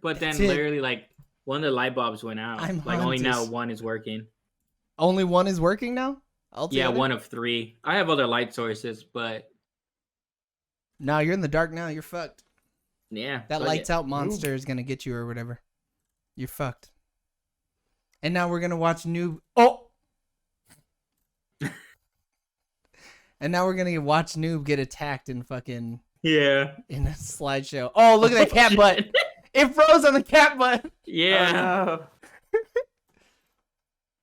but then That's it. literally like one of the light bulbs went out. I'm like only now Huntus. one is working. Only one is working now? Yeah, Altogether? one of 3. I have other light sources, but No, you're in the dark now. You're fucked. yeah. That fuck lights it. out monster is gonna get you or whatever. You're fucked. And now we're gonna watch Noob. Oh. And now we're gonna watch Noob get attacked in fucking Yeah. in a slideshow. Oh, look at that cat butt! It froze on the cat butt. Yeah.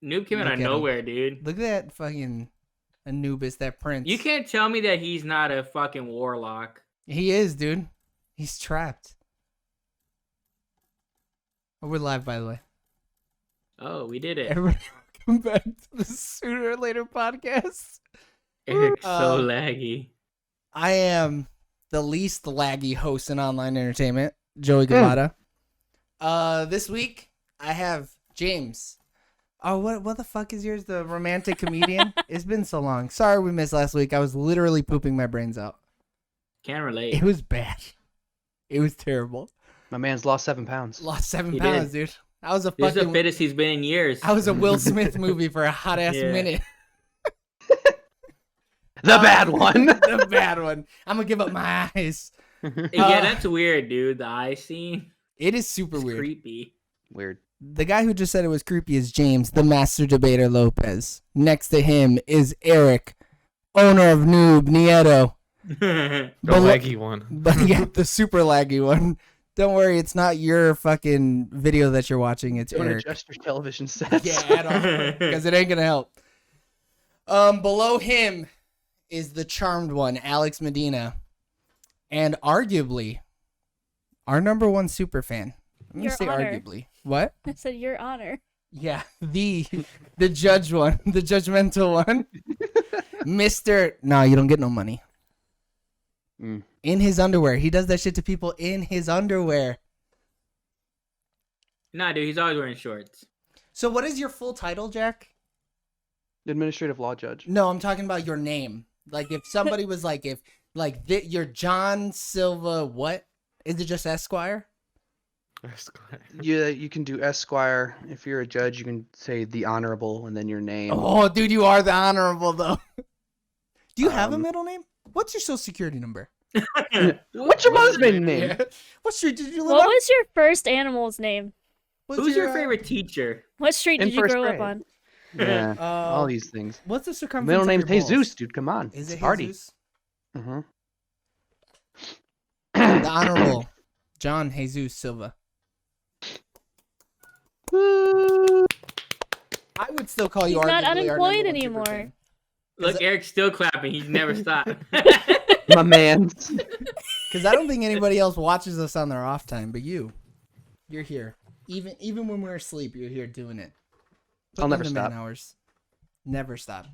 Noob came out Look of at him. nowhere, dude. Look at that fucking Anubis, that prince. You can't tell me that he's not a fucking warlock. He is, dude. He's trapped. Oh, we're live, by the way. Oh, we did it. Everybody, welcome back to the Sooner or Later podcast. Eric's so laggy. I am the least laggy host in online entertainment, Joey Galata. This week I have James. Oh, what the fuck is yours? The romantic comedian? It's been so long. Sorry we missed last week. I was literally pooping my brains out. Can't relate. It was bad. It was terrible. My man's lost 7 pounds. Lost 7 He pounds, did. dude. I was a This is the fucking. fittest he's been in years. I was a Will Smith movie for a hot ass Yeah. minute. The bad one. The bad one. I'm gonna give up my eyes. Yeah, that's weird, dude. The eye scene. It is super It's weird. creepy. Weird. The guy who just said it was creepy is James, the master debater Lopez. Next to him is Eric, owner of Noob Nieto. The Belo- laggy one. But yeah, the super laggy one. Don't worry, it's not your fucking video that you're watching. It's Don't Eric. adjust your television sets. Yeah, at all, because it ain't gonna help. Below him is the charmed one, Alex Medina, and arguably our number one super fan. I'm gonna Your say honor. arguably. What? I said your honor. Yeah, the judge one, the judgmental one, Mister. No, you don't get no money. Mm. In his underwear, he does that shit to people in his underwear. Nah, dude, he's always wearing shorts. So, what is your full title, Jack? Administrative law judge. No, I'm talking about your name. Like, if somebody was like, you're John Silva, what? Is it just Esquire? Yeah, you can do Esquire. If you're a judge, you can say the honorable and then your name. Oh, dude, you are the honorable, though. Do you have a Um, middle name? What's your social security number? What's your mother's maiden name? Yeah. What street did you live What on? was your first animal's name? What's Who's your favorite teacher? What street In did you first grow grade. up on? Yeah, all these things. What's the circumference Middle of name's your balls? Jesus, dude. Come on. Is It's it a party. Jesus? Mm-hmm. The honorable John Jesus Silva. I would still call you He's not arguably our unemployed number one anymore. superfan. Look, Eric's still clapping. He's never stopped. My man. Because I don't think anybody else watches us on their off time, but you're here. Even when we're asleep, you're here doing it. Put I'll them never to man stop. hours. Never stop.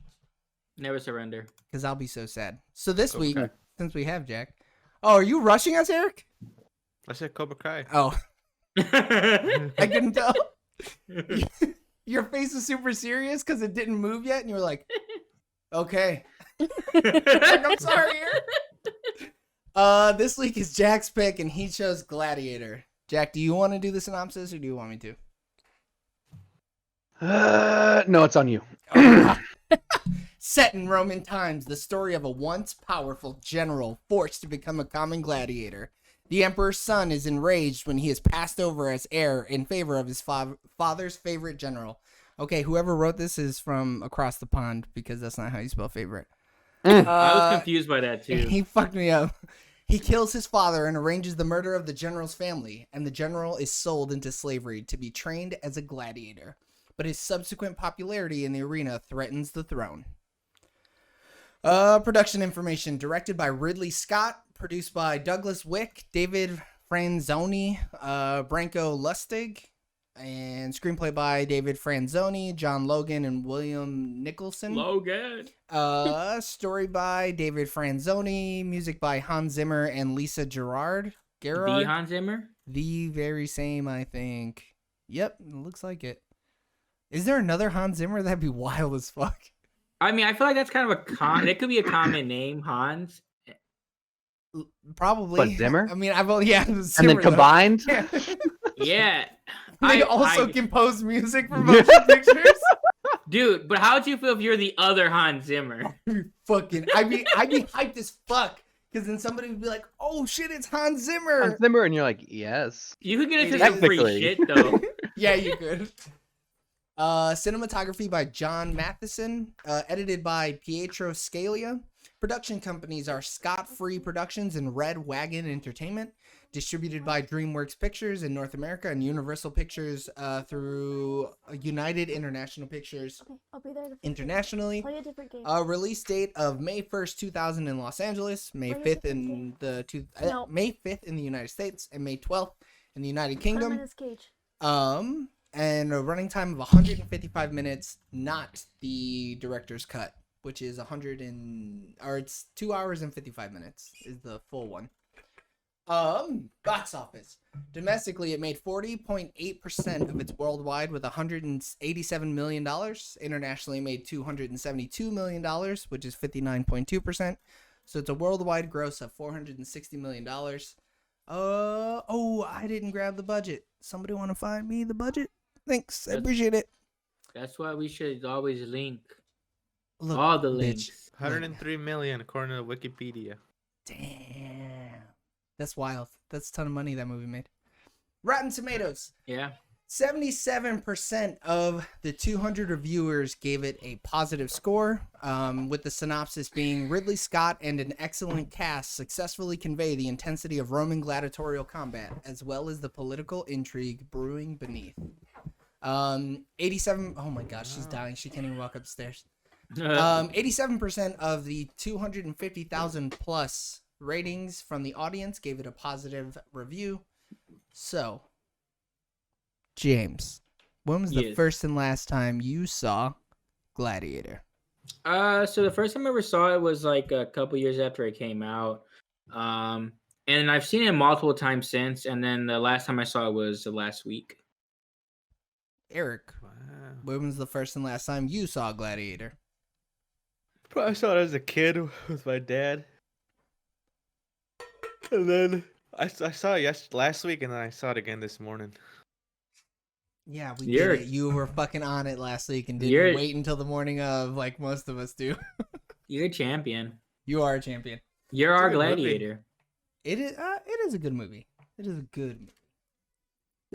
Never surrender. Because I'll be so sad. So this week, Okay. since we have Jack. Oh, are you rushing us, Eric? I said Cobra Kai. Oh, I couldn't tell. Your face is super serious because it didn't move yet, and you were like, okay. Like, I'm sorry, Eric. This week is Jack's pick, and he chose Gladiator. Jack, do you want to do the synopsis, or do you want me to? No, it's on you. Set in Roman times, the story of a once powerful general forced to become a common gladiator. The emperor's son is enraged when he is passed over as heir in favor of his father's favorite general. Okay, whoever wrote this is from across the pond, because that's not how you spell favorite. I was confused by that too. He fucked me up. He kills his father and arranges the murder of the general's family, and the general is sold into slavery to be trained as a gladiator. But his subsequent popularity in the arena threatens the throne. Production information directed by Ridley Scott, produced by Douglas Wick, David Franzoni, Branko Lustig, and screenplay by David Franzoni, John Logan, and William Nicholson. Logan. Story by David Franzoni, music by Hans Zimmer and Lisa Gerard. The Hans Zimmer? The very same, I think. Yep, it looks like it. Is there another Hans Zimmer? That'd be wild as fuck. I mean, I feel like that's kind of it could be a common name, Hans. Probably. What, Zimmer? I mean, I've only And then combined? Yeah. Yeah. They I- also I- compose music for motion pictures. Dude, but how'd you feel if you're the other Hans Zimmer? I'd be hyped as fuck. Because then somebody would be like, "Oh shit, it's Hans Zimmer." Hans Zimmer, and you're like, yes. You could get into It some is. free Technically. shit though. Yeah, you could. Cinematography by John Matheson. Edited by Pietro Scalia. Production companies are Scott Free Productions and Red Wagon Entertainment. Distributed by DreamWorks Pictures in North America and Universal Pictures through United International Pictures Okay, I'll be there to internationally. play a different game. Release date of May 1st, 2000 in Los Angeles, May Play a 5th in different the No. May 5th in the United States, and May 12th in the United Put him in Kingdom. his cage. And a running time of 155 minutes, not the director's cut, which is it's 2 hours and 55 minutes is the full one. Box office. Domestically, it made 40.8% of its worldwide with $187 million. Internationally, it made $272 million, which is 59.2%. So it's a worldwide gross of $460 million. I didn't grab the budget. Somebody want to find me the budget? Thanks. I appreciate it. That's why we should always link Look, all the bitch. links. 103 million according to Wikipedia. Damn. That's wild. That's a ton of money that movie made. Rotten Tomatoes. Yeah. 77% of the 200 reviewers gave it a positive score, with the synopsis being Ridley Scott and an excellent cast successfully convey the intensity of Roman gladiatorial combat, as well as the political intrigue brewing beneath. 87. Oh my gosh, she's dying. She can't even walk upstairs. 87% of the 250,000 plus ratings from the audience gave it a positive review. So, James, when was the Yes. first and last time you saw Gladiator? So the first time I ever saw it was like a couple years after it came out. And I've seen it multiple times since, and then the last time I saw it was last week. Eric, Wow. when was the first and last time you saw Gladiator? Probably saw it as a kid with my dad. And then I saw it last week, and then I saw it again this morning. Yeah, we You're- did it. You were fucking on it last week and didn't You're- wait until the morning of, like most of us do. You're a champion. You are a champion. You're It's a our good movie. gladiator. It is a good movie. It is a good movie.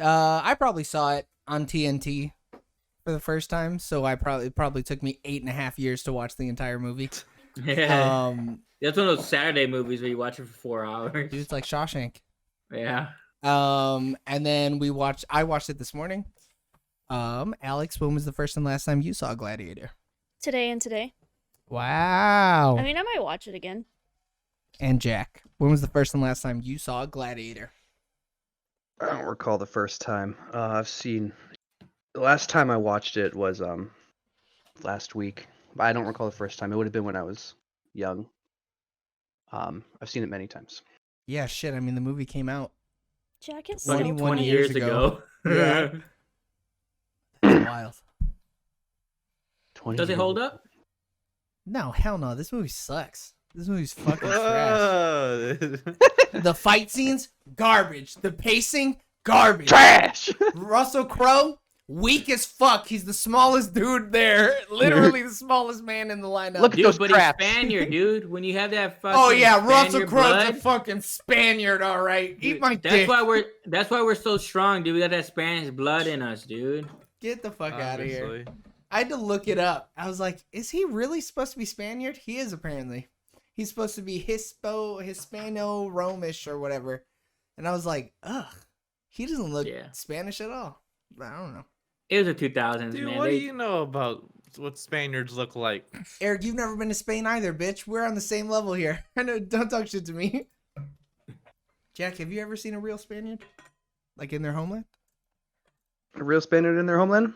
I probably saw it on TNT for the first time, so it probably took me 8.5 years to watch the entire movie. That's one of those Saturday movies where you watch it for 4 hours. Dude, it's like Shawshank. Yeah. And then I watched it this morning. Alex, when was the first and last time you saw Gladiator? Today and today. Wow. I mean, I might watch it again. And Jack, when was the first and last time you saw Gladiator? I don't recall the first time. I've seen the last time I watched it was last week. I don't recall the first time. It would have been when I was young. I've seen it many times. Yeah, shit. I mean, the movie came out. Jack is Like so 21 20 funny. years years ago. ago. Yeah. That's wild. 20 Does it years hold ago. up? No, hell no. This movie sucks. This movie's fucking trash. Whoa. The fight scenes, garbage. The pacing, garbage. Trash! Russell Crowe, weak as fuck. He's the smallest dude there. Literally the smallest man in the lineup. Look at Dude, those but traps. he's Spaniard, dude. When you have that fucking Oh yeah, Russell Spaniard Crowe's blood, a fucking Spaniard, all right. Eat dude, my that's dick. why we're so strong, dude. We got that Spanish blood in us, dude. Get the fuck out of here. Obviously. I had to look it up. I was like, is he really supposed to be Spaniard? He is apparently. He's supposed to be Hispano-Romish or whatever. And I was like, ugh, he doesn't look Yeah. Spanish at all. I don't know. It was the 2000s, Dude, man. what do you know about what Spaniards look like? Eric, you've never been to Spain either, bitch. We're on the same level here. I know. Don't talk shit to me. Jack, have you ever seen a real Spaniard? Like in their homeland? A real Spaniard in their homeland?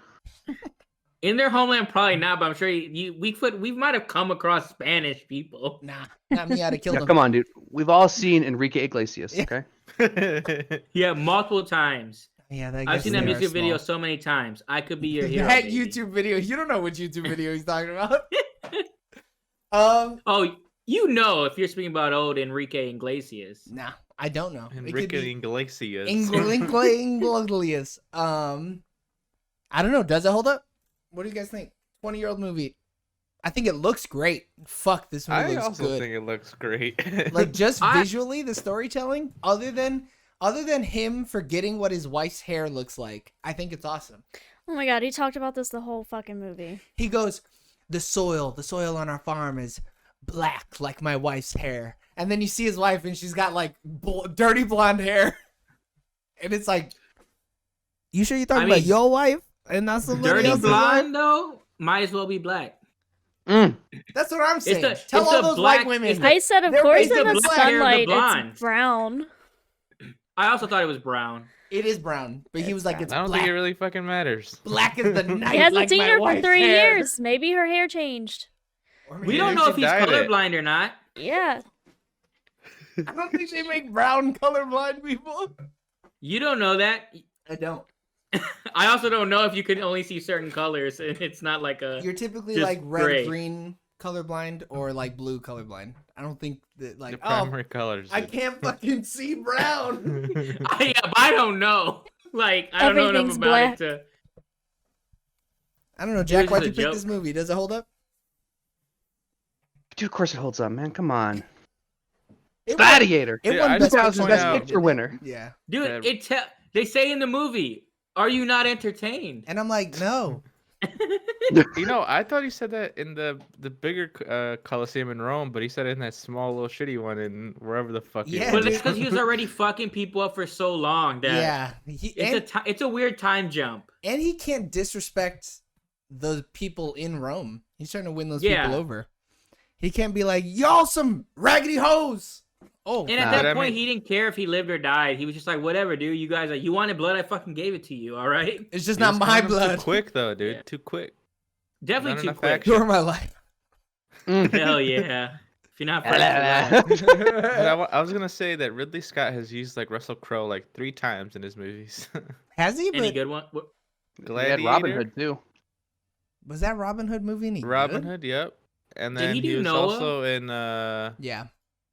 In their homeland, probably not, but I'm sure we might have come across Spanish people. Nah, not me. I'd have killed Yeah, him. come on, dude. We've all seen Enrique Iglesias, Yeah. okay? Yeah, multiple times. Yeah, that I've seen that they are music video small. so many times. I could be your hero. That baby. YouTube video. You don't know what YouTube video he's talking about. Oh, You know if you're speaking about old Enrique Iglesias. Nah, I don't know. It could Enrique be Iglesias. Iglesias. I don't know. Does it hold up? What do you guys think? 20-year-old movie. I think it looks great. Fuck, this movie I looks also good. think it looks great. Like just visually, the storytelling, other than him forgetting what his wife's hair looks like, I think it's awesome. Oh my god, he talked about this the whole fucking movie. He goes, the soil on our farm is black like my wife's hair. And then you see his wife and she's got like dirty blonde hair. And it's like, you sure you're talking about your wife and not somebody Dirty else's blonde wife? though might as well be black. That's what I'm saying. Tell all those white women. I said, of They're course, based in on the black hair of the sunlight, blonde. it's brown. I also thought it was brown. It is brown, but he was like, it's I don't black. think it really fucking matters. Black as the night. He hasn't like seen my her for wife's 3 hair. years. Maybe her hair changed. Or We maybe don't Maybe know she if he's dyed it. colorblind or not. Yeah. I don't think they make brown colorblind people. You don't know that. I don't. I also don't know if you can only see certain colors and it's not like a. You're typically just like red, gray. green colorblind or like blue colorblind. I don't think that The like primary colors. I can't fucking see brown. I don't know. Like I don't know enough Everything's about black. it to. I don't know, Jack. This Why'd is you a pick joke. this movie? Does it hold up? Dude, of course it holds up, man. Come on. It Gladiator. It Yeah, won I best just 2000's point best out- picture winner. Yeah, Dude, Yeah. they say in the movie, "Are you not entertained?" and I'm like, no. You know, I thought he said that in the bigger Coliseum in Rome, but he said it in that small little shitty one in wherever the fuck. he Yeah, But was. it's because he was already fucking people up for so long that Yeah, it's a weird time jump. and he can't disrespect the people in Rome. He's trying to win those Yeah. people over. He can't be like, y'all some raggedy hoes. Oh, And at Nah. that But I point, mean- he didn't care if he lived or died. He was just like, "Whatever, dude. You guys, like, you wanted blood, I fucking gave it to you. All right." it's just He not was my killing them blood. Too quick though, dude. Yeah. Too quick. Definitely Not too enough quick. action. You're my life. Hell yeah. If you're not friends, But I was gonna say that Ridley Scott has used like Russell Crowe like 3 times in his movies. Has he? any But good one? We Gladiator, had Robin Hood too. was that Robin Hood movie any Robin good? Hood, yep. And Did then he he do was Noah? also in Yeah,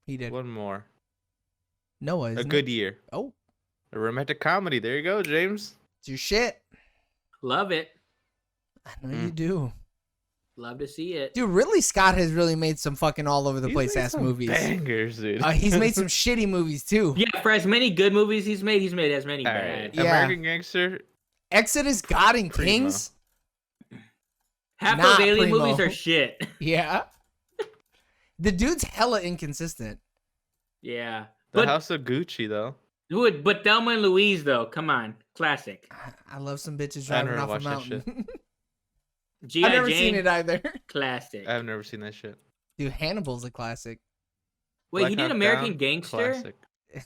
he did. one more. Noah, A isn't Good it? Year. Oh, A romantic comedy. There you go, James. it's your shit. Love it. I know you do. Love to see it. Dude, Ridley Scott has really made some fucking all over the He's place made ass some movies. Bangers, dude. He's made some shitty movies too. Yeah, for as many good movies he's made as many All bad. right. Yeah. American Gangster. Exodus, God and Primo. Kings. Half Not those alien Primo. movies are shit. Yeah. The dude's hella inconsistent. Yeah. The But House of Gucci, though. but Thelma and Louise though, come on, classic. I love some bitches I driving never off a watched that mountain. G.I. I've never Jane, seen it either. classic. I've never seen that shit. Dude, Hannibal's a classic. Wait, Black he did Hawk American Down, Gangster? Classic.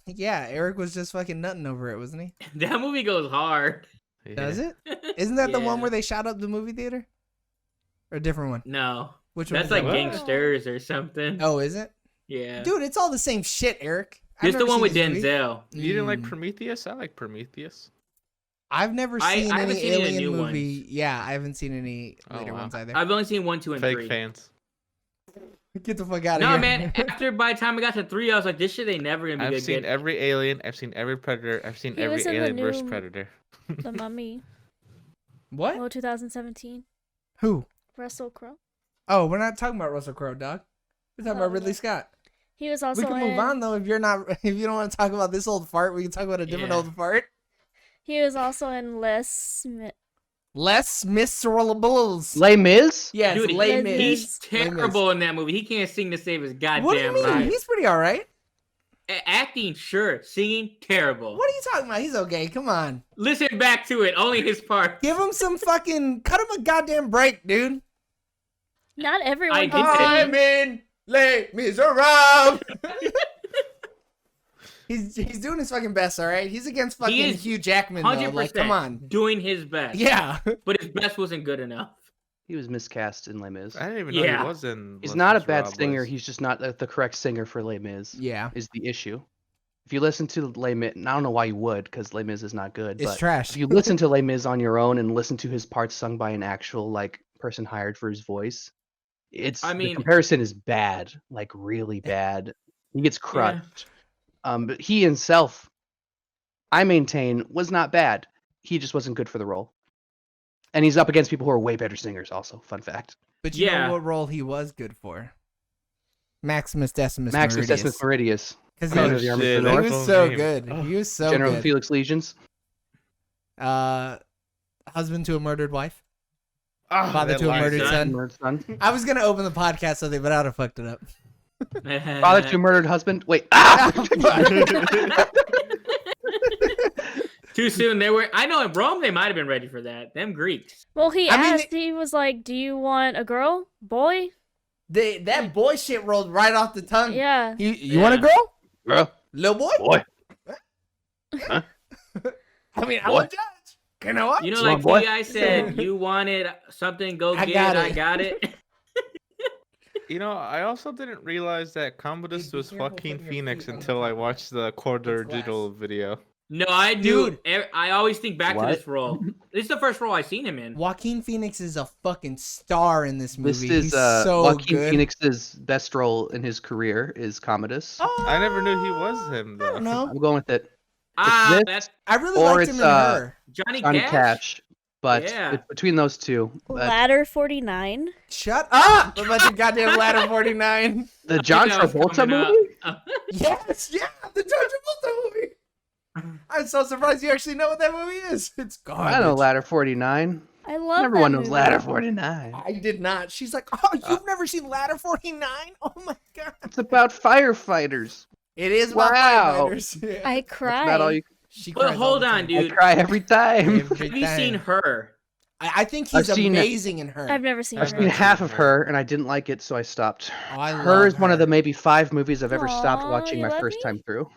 Yeah, Eric was just fucking nutting over it, wasn't he? That movie goes hard. Does Yeah. it? Isn't that the one Yeah. where they shot up the movie theater? Or a different one? No. Which one? That's is like that one? What? Gangsters or something. Oh, is it? Yeah. Dude, it's all the same shit, Eric. I've Just the never one seen with this movie. Denzel. You didn't like Mm. Prometheus? I like Prometheus. I've never I seen haven't any seen any alien new movie. ones. Yeah, I haven't seen any Oh, later wow. ones either. I've only seen 1, 2, and Fake 3. fans. Get the fuck out of No, here. man. After by the time I got to 3, I was like, this shit ain't never gonna be I've good. seen every Alien. I've seen every Predator. I've seen He every was in the Alien vs new- Predator. The Mummy. What? Oh, 2017. Who? Russell Crowe. Oh, we're not talking about Russell Crowe, dog. We're talking Oh, about Ridley okay. Scott. He was also We can in. move on though if you're not if you don't want to talk about this old fart. We can talk about a different Yeah. old fart. He was also in Les Mis. Less miserables. Les Mis? Yes, Dude, Les Les Mis. He's Mis. terrible in that movie. He can't sing to save his goddamn What do you mean? life. He's pretty all right. Acting, sure. Singing, terrible. What are you talking about? He's okay. Come on. Listen back to it. Only his part. Give him some fucking. Cut him a goddamn break, dude. Not everyone I can did say- I'm in Les Miserables. He's doing his fucking best, all right. He's against fucking is Hugh Jackman though. 100%. Like, come on. Doing his best. Yeah. But his best wasn't good enough. He was miscast in Les Mis. I didn't even know Yeah. he was in. He's Les not a bad Miserables. singer. He's just not the correct singer for Les Mis. Yeah. Is the issue. If you listen to Les Mis, and I don't know why you would, because Les Mis is not good. It's but trash. if you listen to Les Mis on your own and listen to his parts sung by an actual like person hired for his voice, The mean, comparison is bad, like really bad. He gets yeah. crushed. But he himself, I maintain, was not bad. He just wasn't good for the role. And he's up against people who are way better singers. Also, fun fact. But you know Yeah. what role he was good for? Maximus Decimus Maximus Meridius. Decimus Meridius. Because Commander of the Army of the he North. was so name. good. Oh. He was so General good. Felix Legions. Husband to a murdered wife. Ah, Father that to a line. murdered son. Murdered son. I was gonna open the podcast with it, but I would have fucked it up. Father to a murdered husband. Wait. Ah! Too soon. I know in Rome they might have been ready for that. Them Greeks. Well, he I mean, asked. He was like, "Do you want a girl, boy?" That boy shit rolled right off the tongue. Yeah. You want a girl? Girl, Little boy? boy. I mean, I Boy. would judge. You know what? You know, Small like boy. T.I. said, you wanted something, go I get got it. I it. got it. You know, I also didn't realize that Commodus Be was careful Joaquin putting your Phoenix feet on the until I floor. watched the Corridor glass. Digital video. No, I knew. Dude. I always think back What? to this role. This is the first role I seen him in. Joaquin Phoenix is a fucking star in this movie. This is He's so Joaquin good. Phoenix's best role in his career is Commodus. I never knew he was him, I though. don't know. I'm going with it. Ah, this, I really Or liked him it's, in her. Johnny Johnny Cash. Cash, but Yeah. it's between those two. But Ladder 49. Shut up about your goddamn Ladder 49. the John You know it's Travolta coming up. movie? Yes, yeah, the John Travolta movie. I'm so surprised you actually know what that movie is. It's garbage. I know Ladder 49. I love Everyone that knows movie. Ladder 49. I did not. She's like, oh, you've never seen Ladder 49? Oh my god. It's about firefighters. It is about Wow. firefighters. Yeah. I That's about all cry. you. She Well, cries all hold the on, time. I dude. cry every time. Every Have you seen time. her? I think he's I've seen- amazing in her. I've never seen I've her. seen half of her and I didn't like it, so I stopped. Oh, I Her love is one of her. the maybe 5 movies I've ever stopped Aw, watching you my love first me? time through.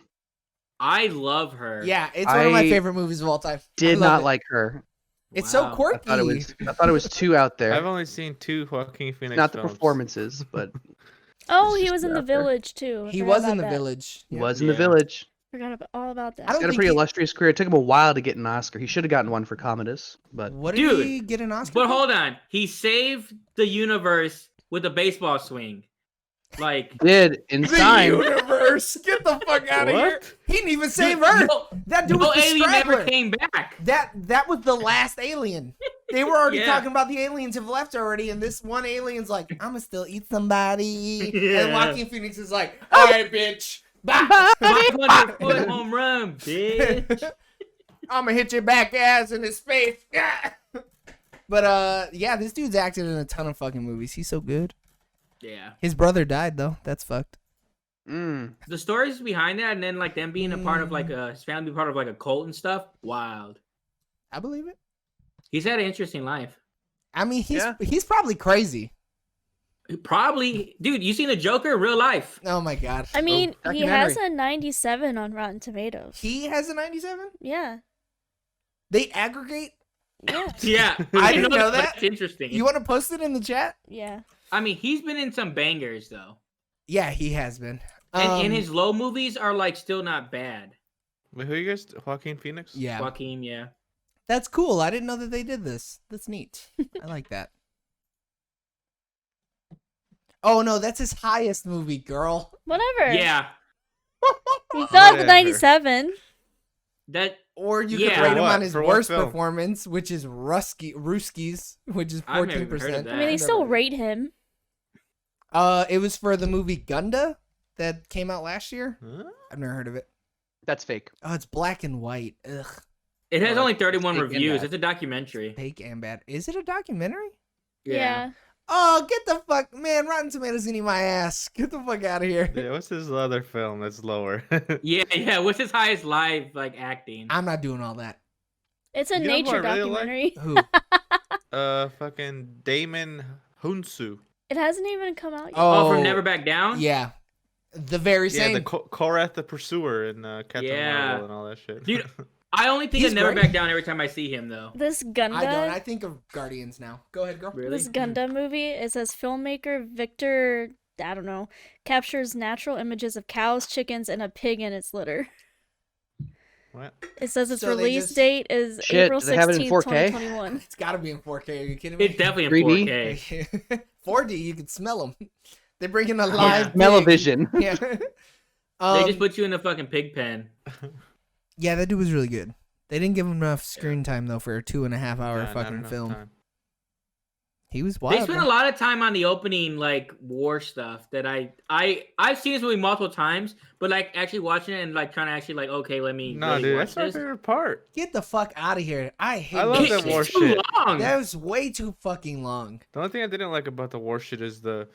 I love her. Yeah, it's one of my I favorite movies of all time. I Did love not it. like her. It's so Wow. quirky. I thought it was too out there. I've only seen 2 Joaquin Phoenix Not the films. performances, but Oh, It's he just was in The out there. Village too. I He forgot was in about The that. Village. he Yeah. was in the Yeah. village. All about I that. don't He's got a think pretty he- illustrious career. It took him a while to get an Oscar. He should have gotten one for Commodus, but What did Dude, he get an Oscar But for? hold on. He saved the universe with a baseball swing. Like, did in The Sign. universe. Get the fuck out of here. What? He didn't even save dude, Earth. no, That dude no was the alien straggler. never came back. That was the last alien. They were already Yeah. talking about the aliens have left already, and this one alien's like, I'ma still eat somebody. Yeah. And Joaquin Phoenix is like, alright, bitch. Bye. 500-foot home run, bitch. I'ma hit your back ass in his face. But yeah, this dude's acted in a ton of fucking movies. He's so good. Yeah. His brother died though. That's fucked. The stories behind that, and then like them being a part of like his family being part of like a cult and stuff. Wild. I believe it. He's had an interesting life. I mean, Yeah. he's probably crazy. Probably, dude. You seen the Joker in real life? Oh my god. I mean, he documentary. has a 97 on Rotten Tomatoes. He has a 97? Yeah. They aggregate? Yeah. Yeah, I didn't know that. That's interesting. You want to post it in the chat? Yeah. I mean, he's been in some bangers though, Yeah, he has been. and his low movies are like still not bad. Wait, who are you guys? Joaquin Phoenix? Yeah. Joaquin, yeah. That's cool. I didn't know that they did this. That's neat. I like that. Oh no, that's his highest movie, girl. Whatever. Yeah, He got Whatever. 97. that Or you Yeah. could rate him What? on his For what worst film? performance, which is Ruskies, which is I've never even heard of 14%. that. I mean, they still rate him. It was for the movie Gunda that came out last year. Huh? I've never heard of it. That's fake. Oh, it's black and white. Ugh, it has Oh, only 31 fake and reviews. bad. It's a documentary. fake and bad. Is it a documentary? Yeah. Oh, get the fuck, man! Rotten Tomatoes eating my ass. Get the fuck out of here. Yeah, what's his other film that's lower? Yeah. What's his highest live like acting? I'm not doing all that. It's a You know who nature I really like? documentary. Who? Fucking Damon Hunsu. It hasn't even come out yet. Oh, from Never Back Down. Yeah, the very Yeah, same. the Korath the Pursuer and Captain Yeah. Marvel and all that shit. Dude, I only think He's of Never great. Back Down every time I see him though. This Gunda. I don't. I think of Guardians now. Go ahead, girl. Really? This Gunda movie, it says filmmaker Victor, I don't know, captures natural images of cows, chickens, and a pig in its litter. What? It says its So they release just- date is Shit, April do they have it in 16th, 4K? 2021. It's got to be in 4K. Are you kidding me? It's definitely in 3D? 4K. 4D, you can smell them. They bring in a live Smell-o-vision. Yeah. They just put you in the fucking pig pen. Yeah, that dude was really good. They didn't give him enough screen time though for a 2.5 hour Not fucking enough film. time. He was wild. They spent a lot of time on the opening like war stuff that I've seen this movie multiple times, but like actually watching it and like trying to actually like okay, let me No, really dude, watch that's my this. favorite part. Get the fuck out of here! I hate. I love that that shit. war It's too shit. long. That was way too fucking long. The only thing I didn't like about the war shit is the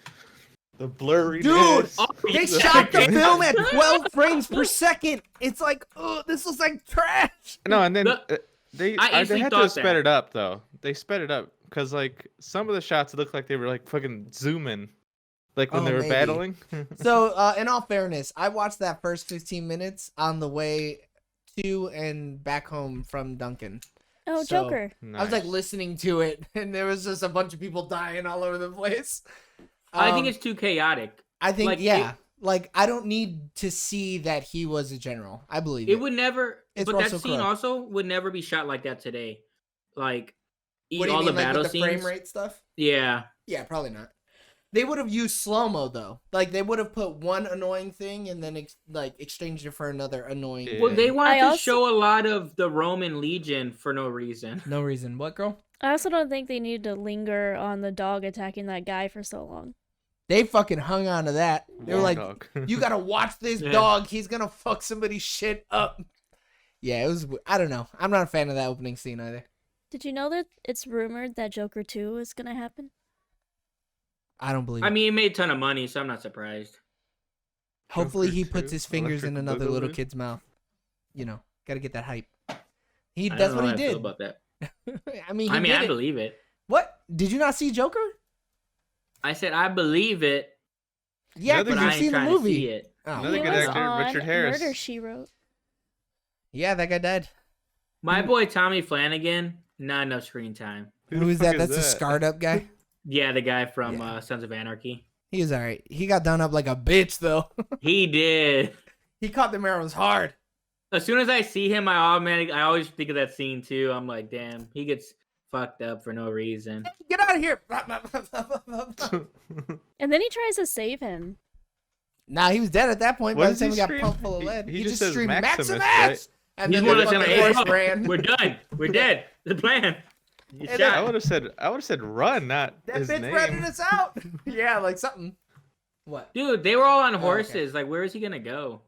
blurriness. Dude, Oh, they yeah. shot the film at 12 frames per second. It's like, oh, this looks like trash. No, and then Look, they I they instantly had to thought have sped that. it up though. They sped it up because like some of the shots looked like they were like fucking zooming, like when Oh, they were maybe. battling. So, in all fairness, I watched that first 15 minutes on the way to and back home from Duncan. Oh, So- Joker. I was like Nice. listening to it, and there was just a bunch of people dying all over the place. I think Um, it's too chaotic. I think, like, yeah. Like, I don't need to see that he was a general. I believe it. It would never. It's but that Russell scene Crowe. also would never be shot like that today. Like What do you all mean, the like battle with the scenes. frame rate stuff? Yeah. Yeah, probably not. They would have used slow-mo, though. Like, they would have put one annoying thing and then, exchanged it for another annoying Yeah. Well, thing. they wanted I to also- show a lot of the Roman legion for no reason. No reason. What, girl? I also don't think they needed to linger on the dog attacking that guy for so long. They fucking hung on to that. They were War like, dog. you gotta watch this Yeah. dog. He's gonna fuck somebody's shit up. Yeah, it was. I don't know. I'm not a fan of that opening scene either. Did you know that it's rumored that Joker 2 is gonna happen? I don't believe I it. mean, it made a ton of money, so I'm not surprised. Hopefully, he Joker puts 2, his fingers in Electric another little Boogaloo. kid's mouth. You know, gotta get that hype. I That's don't know what how he I feel did. about that. I mean, I mean, I did it. believe it. What? Did you not see Joker? I said I believe it, Yeah, Another but because I you've ain't seen the trying to movie. see it. Oh, Another He good was actor, on Richard Harris. Murder, She Wrote. yeah, that guy died. My boy Tommy Flanagan, not enough screen time. Who is that? That's the scarred up guy. Yeah, the guy from Yeah. Sons of Anarchy. He was alright. He got done up like a bitch though. He did. He caught the arrows hard. As soon as I see him, I always think of that scene too. I'm like, damn, he gets fucked up for no reason. Get out of here! And then he tries to save him. Nah, he was dead at that point. What By the does time he he got scream? pumped full of He- lead. he He just just says screamed Maximus, Maximus, right? and He's then more the or less fucking like, horse "Hey, ran. We're done. We're dead. The plan. You And shot. I would have said run, not That his bitch name. ratted us out. Yeah, like something. What? Dude, they were all on okay. horses. Like, where is he gonna go?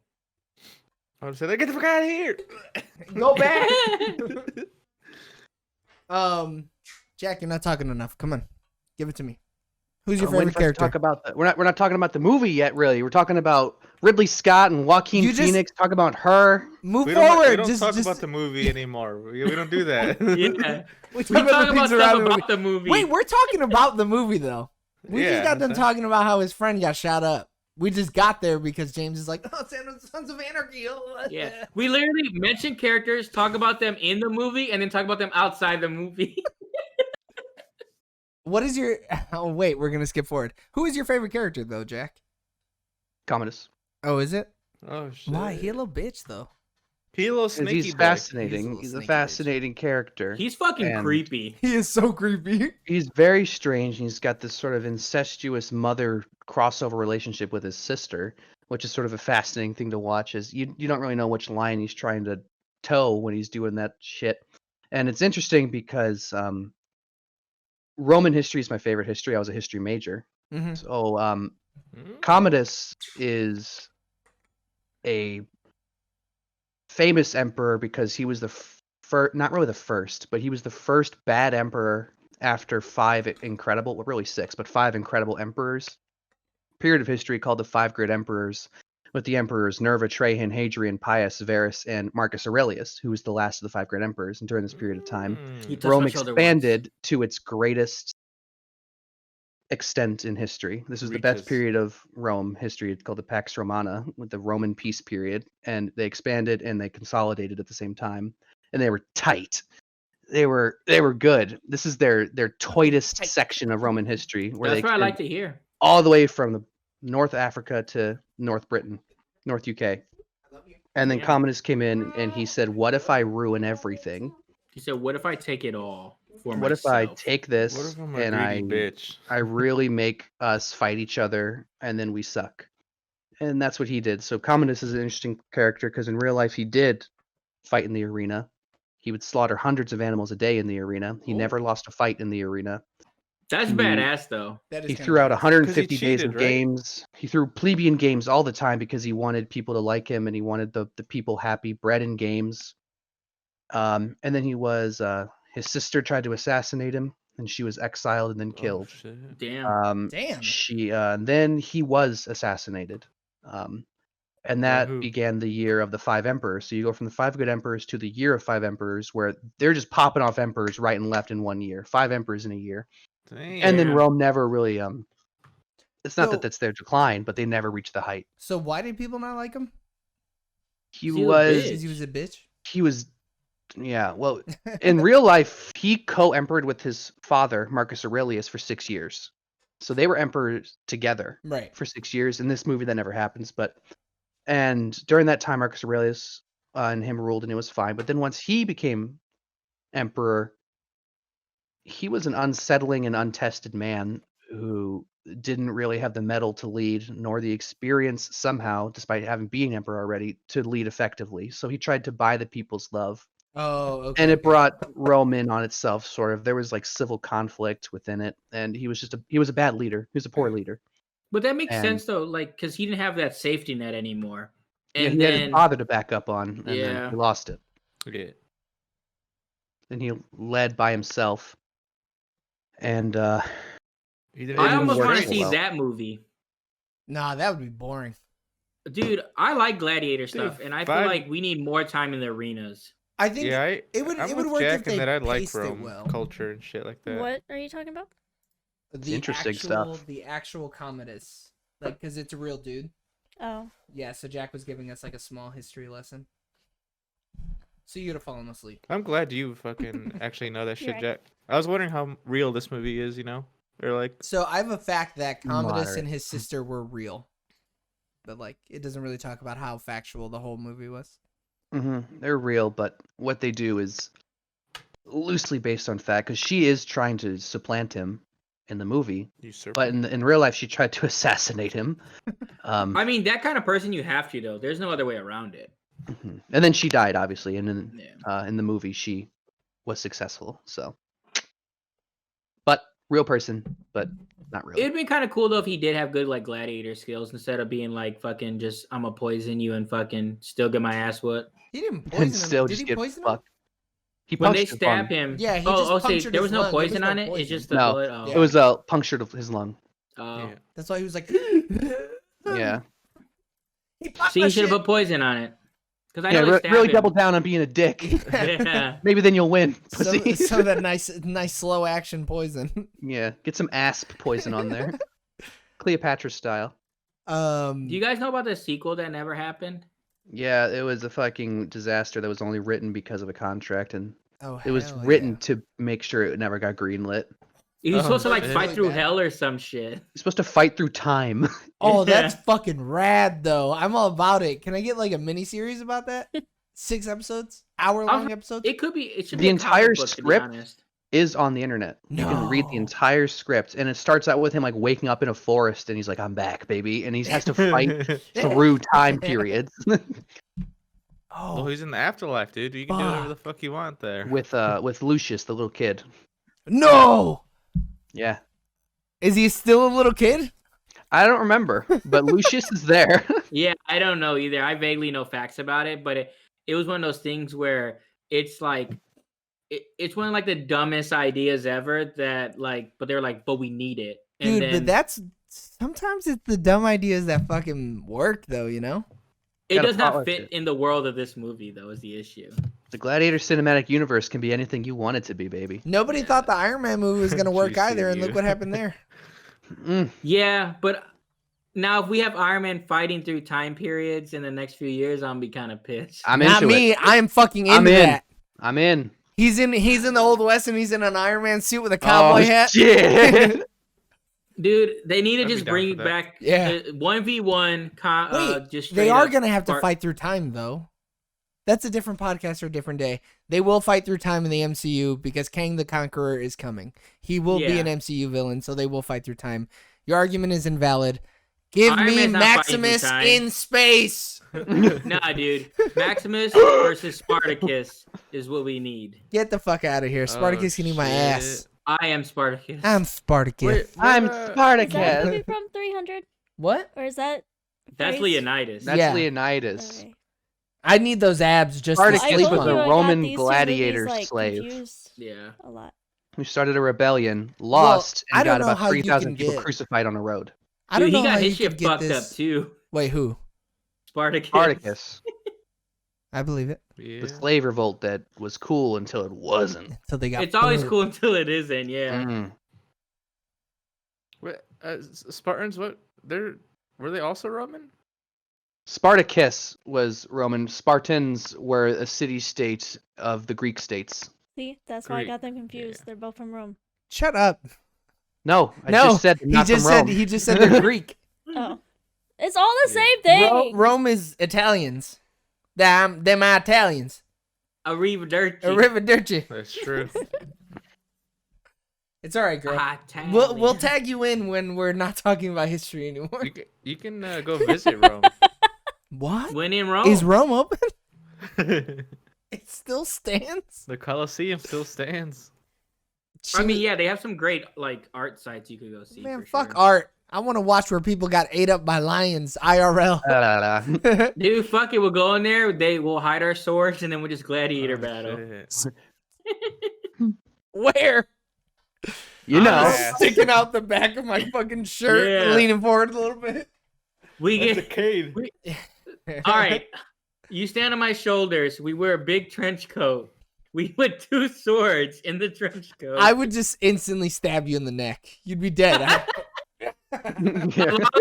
I would have said, "Get the fuck out of here!" Go back. Jack, you're not talking enough. Come on, give it to me. Who's your Waiting favorite for us to character? Talk about we're not talking about the movie yet, really. We're talking about Ridley Scott and Joaquin You just- Phoenix. Talk about her. Move We forward. don't just, talk just, about the movie anymore. We don't do that. Yeah. We We talk about talk the about things around stuff the movie. about the movie. Wait, we're talking about the movie though. We Yeah, just got done that's- talking about how his friend got shot up. We just got there because James is like, oh, Sons of Anarchy. Oh. Yeah. We literally mention characters, talk about them in the movie, and then talk about them outside the movie. What is your? Oh wait, we're gonna skip forward. Who is your favorite character though, Jack? Commodus. Oh, is it? Oh shit! Why? He a little bitch though. He a little 'Cause sneaky. he's dick. fascinating. He's He's a a little fascinating character. He's fucking And- creepy. He is so creepy. He's very strange. He's got this sort of incestuous mother crossover relationship with his sister, which is sort of a fascinating thing to watch. As you don't really know which line he's trying to toe when he's doing that shit. And it's interesting because Roman history is my favorite history. I was a history major. Mm-hmm. So Hmm? Commodus is a famous emperor because he was the first, not really the first, but he was the first bad emperor after five incredible, well, really six, but five incredible emperors. Period of history called the Five Great Emperors, with the emperors Nerva, Trajan, Hadrian, Pius, Verus, and Marcus Aurelius, who was the last of the five great emperors. And during this period of time, He touched Rome my shoulder once. expanded to its greatest extent in history. This was the best Reaches. period of Rome history. It's called the Pax Romana, with the Roman peace period, and they expanded and they consolidated at the same time, and they were tight. They were good. This is their tightest Tight. section of Roman history, where That's they what I like extend to hear. all the way from the North Africa to North Britain, North UK. And then Yeah. Commodus came in and he said, "What if I ruin everything?" He said, "What if I take it all?" for What if myself. I take What this if I'm a and greedy bitch? I really make us fight each other and then we suck? And that's what he did. So Commodus is an interesting character because in real life he did fight in the arena. He would slaughter hundreds of animals a day in the arena. He Ooh. never lost a fight in the arena. That's He- badass though. That is He kinda threw out badass. 150 days cheated, of right? games. He threw plebeian games all the time because he wanted people to like him and he wanted the people happy, bred in games. And then he was his sister tried to assassinate him and she was exiled and then Oh, killed. shit. Damn. Damn. She and then he was assassinated. And By that who? began the year of the 5 emperors. So you go from the 5 good emperors to the year of 5 emperors, where they're just popping off emperors right and left in one year. 5 emperors in a year, and then Damn. Rome never really It's not So- that that's their decline, but they never reached the height. So why did people not like him? He He was a was bitch. Because he was a bitch. he was yeah. Well, in real life, he co-empered with his father Marcus Aurelius for 6 years. So they were emperors together Right. for 6 years. In this movie, that never happens, but. And during that time, Marcus Aurelius and him ruled, and it was fine. But then once he became emperor, he was an unsettling and untested man who didn't really have the mettle to lead, nor the experience somehow, despite having been emperor already, to lead effectively. So he tried to buy the people's love, Oh, okay. and it okay. brought Rome in on itself. Sort of, there was like civil conflict within it, and he was a bad leader. He was a poor leader. But that makes And- sense though, like because he didn't have that safety net anymore. Yeah, And he had then his father to back up on, and then Yeah. he lost it. Yeah. And he led by himself. And He didn't I didn't almost work want to so see well. that movie. Nah, that would be boring. Dude, I like Gladiator stuff, and I feel five- like we need more time in the arenas. I think Yeah, it would- I'm it would with work if Jack in they that I like paced it Rome well. culture and shit like that. What are you talking about? the interesting actual, stuff. The actual Commodus, like, because it's a real dude. Oh, Yeah, so Jack was giving us like a small history lesson. So you would have fallen asleep. I'm glad you fucking actually know that You're shit, right. Jack. I was wondering how real this movie is, you know? Or like, So I have a fact that Commodus Moderate. and his sister were real, but like it doesn't really talk about how factual the whole movie was. they're real, but what they do is loosely based on fact, because she is trying to supplant him in the movie, usurper. but in real life, she tried to assassinate him. I mean, that kind of person you have to though. There's no other way around it. And then she died, obviously, and Yeah. in the movie, she was successful. So, but real person, but not really. It'd been kind of cool though if he did have good like gladiator skills instead of being like fucking just I'm gonna poison you and fucking still get my ass whooped. He didn't And poison still him. Did just he get poison him? fucked. He When they punctured his stab lung. him, Yeah, he oh, just oh, so punctured there his was no lung. There was poison no on it. poison. It's just the No, blood. Oh. it was punctured his lung. Oh. Yeah. That's why he was like. Yeah, He popped See, my you should have shit. put poison on it. Because I yeah. know they stab Really him. double down on being a dick. Yeah. Maybe then you'll win. Pussy. Some of that nice slow action poison. Yeah, get some asp poison on there, Cleopatra style. Do you guys know about the sequel that never happened? Yeah, it was a fucking disaster that was only written because of a contract, and Oh, it was hell written yeah. to make sure it never got greenlit. He was Oh, supposed to like shit. fight Really through bad. hell or some shit. You're supposed to fight through time. Oh, Yeah. that's fucking rad, though. I'm all about it. Can I get like a mini series about that? 6 episodes, hour-long episodes. It could be. It should The be a comic entire book, to be script? honest. Is on the internet. You can read the No. entire script, and it starts out with him like waking up in a forest, and he's like, "I'm back, baby," and he has to fight through time periods Well, Oh he's in the afterlife, dude. You can do whatever the fuck you want there. with Lucius, the little kid. no! Yeah, Is he still a little kid? I don't remember, but Lucius is there. Yeah, I don't know either. I vaguely know facts about it, but it was one of those things where it's like it's one of like the dumbest ideas ever that like, but they're like, but we need it. And Dude, then but that's sometimes it's the dumb ideas that fucking work, though. You know? it gotta does not polish fit it. in the world of this movie, though, is the issue. The Gladiator cinematic universe can be anything you want it to be, baby. Nobody thought the Iron Man movie was gonna work either, and look GCU. what happened there. Mm. Yeah, but now if we have Iron Man fighting through time periods in the next few years, I'm be kind of pissed. I'm Not into me. it. I'm fucking into I'm in. that. I'm in. He's in the Old West, and he's in an Iron Man suit with a cowboy Oh, hat. shit. Dude, they need to I'd be just down bring for that. back Yeah. 1v1. Wait, Just they straight are up gonna have to spark- fight through time, though. That's a different podcast for a different day. They will fight through time in the MCU because Kang the Conqueror is coming. He will be an MCU villain, so they will fight through time. Your argument is invalid. Give Iron me Man's not fighting through Maximus time. in space. Nah, dude. Maximus versus Spartacus is what we need. Get the fuck out of here. Spartacus can eat my ass. I am Spartacus. I'm Spartacus. Wait, I'm Is that a Spartacus. movie from 300? What? Or is that? That's Christ? Leonidas. That's Yeah. Leonidas. Okay. I need those abs just Well, to Spartacus sleep was on. a I got Roman these two gladiator movies, like, slave. confused Yeah. a lot. Who started a rebellion, lost, I and don't got know about how you 3,000 can people get- crucified on a road. I don't Dude, know he got how his you could shit get fucked this. up too. Wait, who? Spartacus. Spartacus, I believe it. Yeah. the slave revolt that was cool until it wasn't. Until they got. It's always burned. cool until it isn't. Yeah. Mm. Wait, Spartans, what? Were they also Roman? Spartacus was Roman. Spartans were a city-state of the Greek states. See, that's why I Greek, got them confused. yeah. They're both from Rome. Shut up. No, I No, just said they're not he just from said Rome. he just said they're Greek. Oh, it's all the Yeah. same thing. Rome is Italians. They're my Italians. Arrivederci. Arrivederci. That's true. It's all right, girl. Italian. We'll tag you in when we're not talking about history anymore. You can go visit Rome. What? When in Rome. Is Rome open? The It still stands. Colosseum still stands. I mean, yeah, they have some great like art sites you could go see. Man, for fuck sure. art. I want to watch where people got ate up by lions IRL. Dude, fuck it. We'll go in there. They will hide our swords, and then we'll just gladiator Oh, battle. shit. Where? You know. Yeah. Sticking out the back of my fucking shirt, Yeah. leaning forward a little bit. We That's a get cave. all right. You stand on my shoulders. We wear a big trench coat. We put two swords in the trench coat. I would just instantly stab you in the neck. You'd be dead. Yeah. As long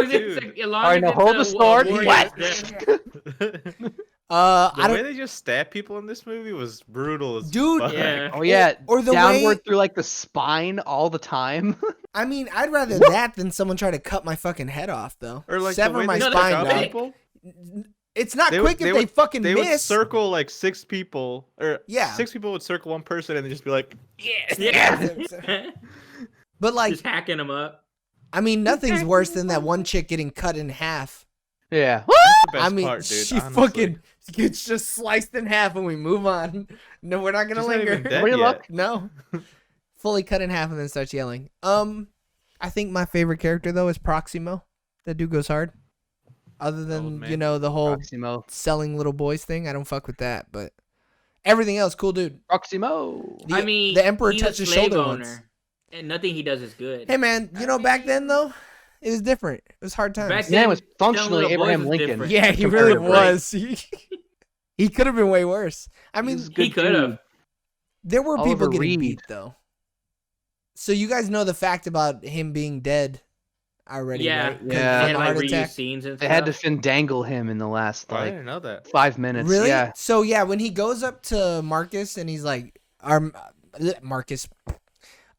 as it's, as long All right, as now hold it's the a sword. warrior's What? death. The I way don't. they just stab people in this movie was brutal as Dude. fuck. Yeah. Oh yeah, Or the downward way- through like the spine all the time. I mean, I'd rather that than someone try to cut my fucking head off, though. Or like sever the way my they No, took spine, out that's dog. people. It's not They quick would- if they they would- fucking They would miss. circle like 6 people, or Yeah. 6 people would circle one person and then just be like, Yeah. But like, Just hacking them up. I mean, nothing's worse than that one chick getting cut in half. Yeah. "That's the best I mean, part, dude." she honestly. fucking gets just sliced in half and we move on. No, we're not gonna She's not linger. even dead Nobody yet. look. No. Fully cut in half and then starts yelling. I think my favorite character though is Proximo. That dude goes hard. Other than, man. you know, the whole Proximo. selling little boys thing. I don't fuck with that, but everything else, cool dude. Proximo. I mean, the Emperor he's a touched his slave shoulder owner, once. and nothing he does is good. Hey man, you know back then though, it was different. It was hard times. Back Man then, was functionally little boys Abraham was Lincoln. different. Yeah, he Compared really to Blake. was. He could have been way worse. I mean, He's a good he could have. dude. there were Oliver people getting Reed. beat though. So you guys know the fact about him being dead already, Yeah, right? 'Cause Yeah. They from had a like heart reused attack. scenes and They stuff. had to findangle him in the last Oh, I like didn't know that. 5 minutes. Really? Yeah. So yeah, when he goes up to Marcus and he's like, Marcus.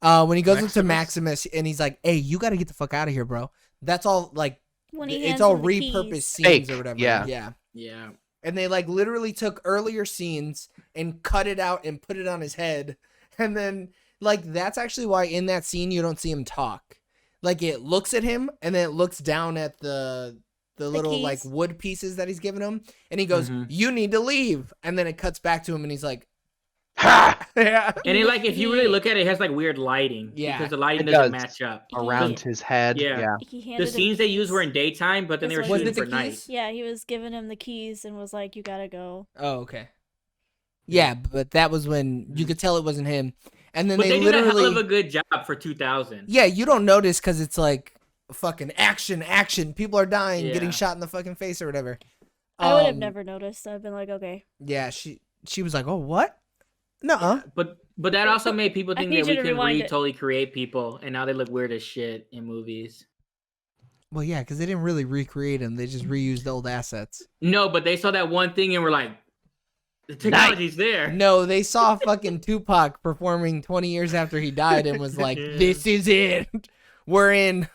When he goes up to Maximus and he's like, "Hey, you got to get the fuck out of here, bro." That's all like When he it's hands all him the repurposed keys. scenes Fake, or whatever. yeah. Yeah. Yeah. And they like literally took earlier scenes and cut it out and put it on his head. And then like that's actually why in that scene you don't see him talk. Like it looks at him and then it looks down at the little like keys. wood pieces that he's giving him and he goes, Mhm. "You need to leave." And then it cuts back to him and he's like, Ha! "Yeah." And it, like, if you really look at it, it has like weird lighting. Yeah, Because the lighting it doesn't does. match up. Around his head. Yeah. Yeah. He The handed him scenes they used keys. were in daytime, but then they were That's what- shooting Was it for the night. keys? Yeah, he was giving him the keys and was like, "You gotta go." Oh, okay. Yeah, but that was when you could tell it wasn't him. And then But they they did a hell literally of a good job for 2000. yeah, you don't notice because it's like fucking action. People are dying, Yeah. getting shot in the fucking face or whatever. I would have Um, never noticed. I've been like, okay. Yeah, she was like, "Oh, what? Nuh-uh." But that also made people I think need that we you to can rewind it. totally create people, and now they look weird as shit in movies. Well, yeah, because they didn't really recreate them; they just reused old assets. No, but they saw that one thing and were like, the technology's there. No, they saw fucking Tupac performing 20 years after he died and was like, "This is it. We're in."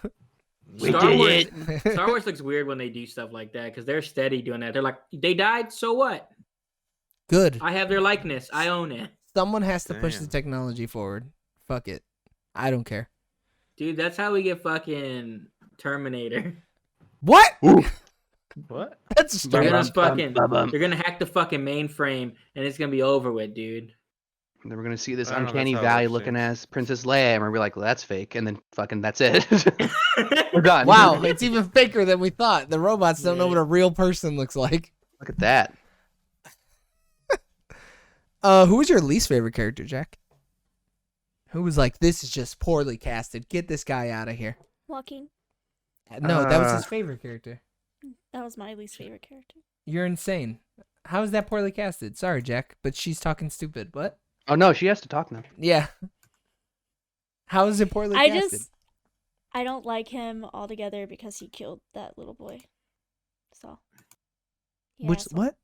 We Star did Wars, it. Star Wars looks weird when they do stuff like that because they're steady doing that. They're like, they died, so what? Good. I have their likeness. I own it. Someone has to push the Damn. technology forward. Fuck it. I don't care. Dude, that's how we get fucking Terminator. What? What? That's a They're stretch. gonna hack the fucking mainframe and it's gonna be over with, dude. And then we're gonna see this I don't know, uncanny that's how it valley works, looking James. as Princess Leia, and we're gonna be like, well, that's fake, and then fucking that's it. We're done. Wow, it's even faker than we thought. The robots don't know Yeah. what a real person looks like. Look at that. Who was your least favorite character, Jack? Who was like, this is just poorly casted. Get this guy out of here. Joaquin. No, that was his favorite character. That was my least favorite character. You're insane. How is that poorly casted? Sorry, Jack, but she's talking stupid. What? Oh no, she has to talk now. Yeah. How is it poorly casted? I don't like him altogether because he killed that little boy. So. Yeah, Which so- what?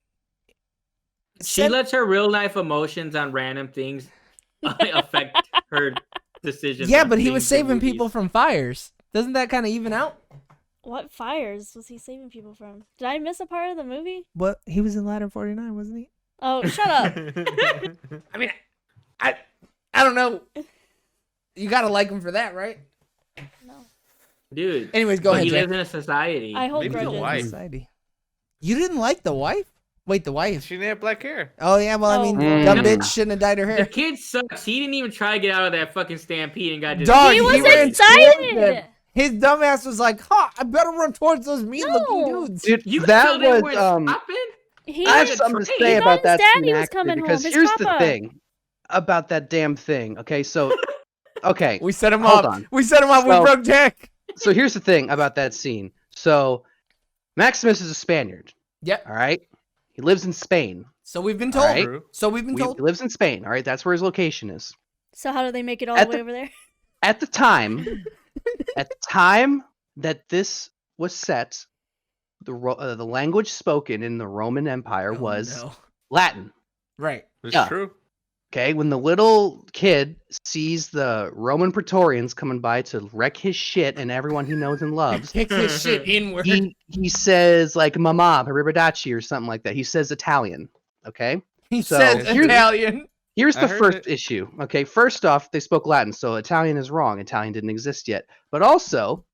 She lets her real life emotions on random things affect her decisions. Yeah, on but he was things in saving movies. people from fires. Doesn't that kind of even out? What fires was he saving people from? Did I miss a part of the movie? What? He was in Ladder 49, wasn't he? Oh, shut up. I mean, I don't know. You gotta like him for that, right? No. Dude. Anyways, go but ahead, he Jack. lives in a society. I hold Maybe the grudges. wife. Society. You didn't like the wife? Wait, the wife? She didn't have black hair. Oh yeah, well I mean, Oh. dumb bitch shouldn't have dyed her The hair. kid sucks. He didn't even try to get out of that fucking stampede and got just. Dog, He was ran towards them. excited. His dumbass was like, "Huh, I better run towards those mean-looking No. dudes." Dude, You that tell they was weren't stopping? He I have was something to trained. say He about thought his that daddy scene was actually, coming home, because his here's the papa. thing about that damn thing. Okay, so okay, We set him Hold up. on. We set him up. So- We broke Jack. so here's the thing about that scene. So Maximus is a Spaniard. Yep. All right, he lives in Spain. So we've been All told. right. True. So we've been He told. lives in Spain. All right, that's where his location is. So how do they make it all At the way the- over there? At the time, that this was set, the language spoken in the Roman Empire Oh, was no. Latin. Right. It's Yeah. true. Okay, when the little kid sees the Roman Praetorians coming by to wreck his shit and everyone he knows and loves, Kick his shit inward. he says like "Mama," "Arrivederci" or something like that. He says Italian. Okay, He so says here's- Italian. here's I the heard first that- issue. Okay, first off, they spoke Latin, so Italian is wrong. Italian didn't exist yet. But also,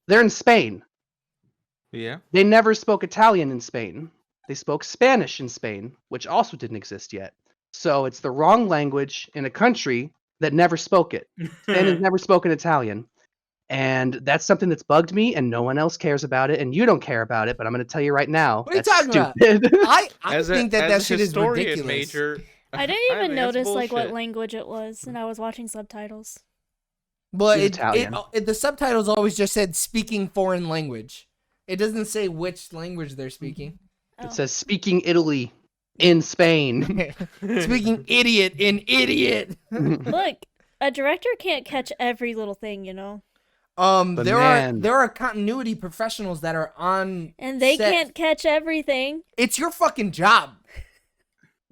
they're in Spain. Yeah. They never spoke Italian in Spain. They spoke Spanish in Spain, which also didn't exist yet. So it's the wrong language in a country that never spoke it. Spain has never spoken Italian. And that's something that's bugged me, and no one else cares about it, and you don't care about it, but I'm going to tell you right now. What are you that's talking about? stupid. I As think a that shit is historian ridiculous. major, I didn't even think that's notice like what bullshit. language it was, and I was watching subtitles. But It's Italian. the subtitles always just said speaking foreign language. It doesn't say which language they're speaking. Oh. It says speaking Italy in Spain. Speaking idiot in idiot. Look, a director can't catch every little thing, you know, But there man. are continuity professionals that are on and they set. can't catch everything. It's your fucking job.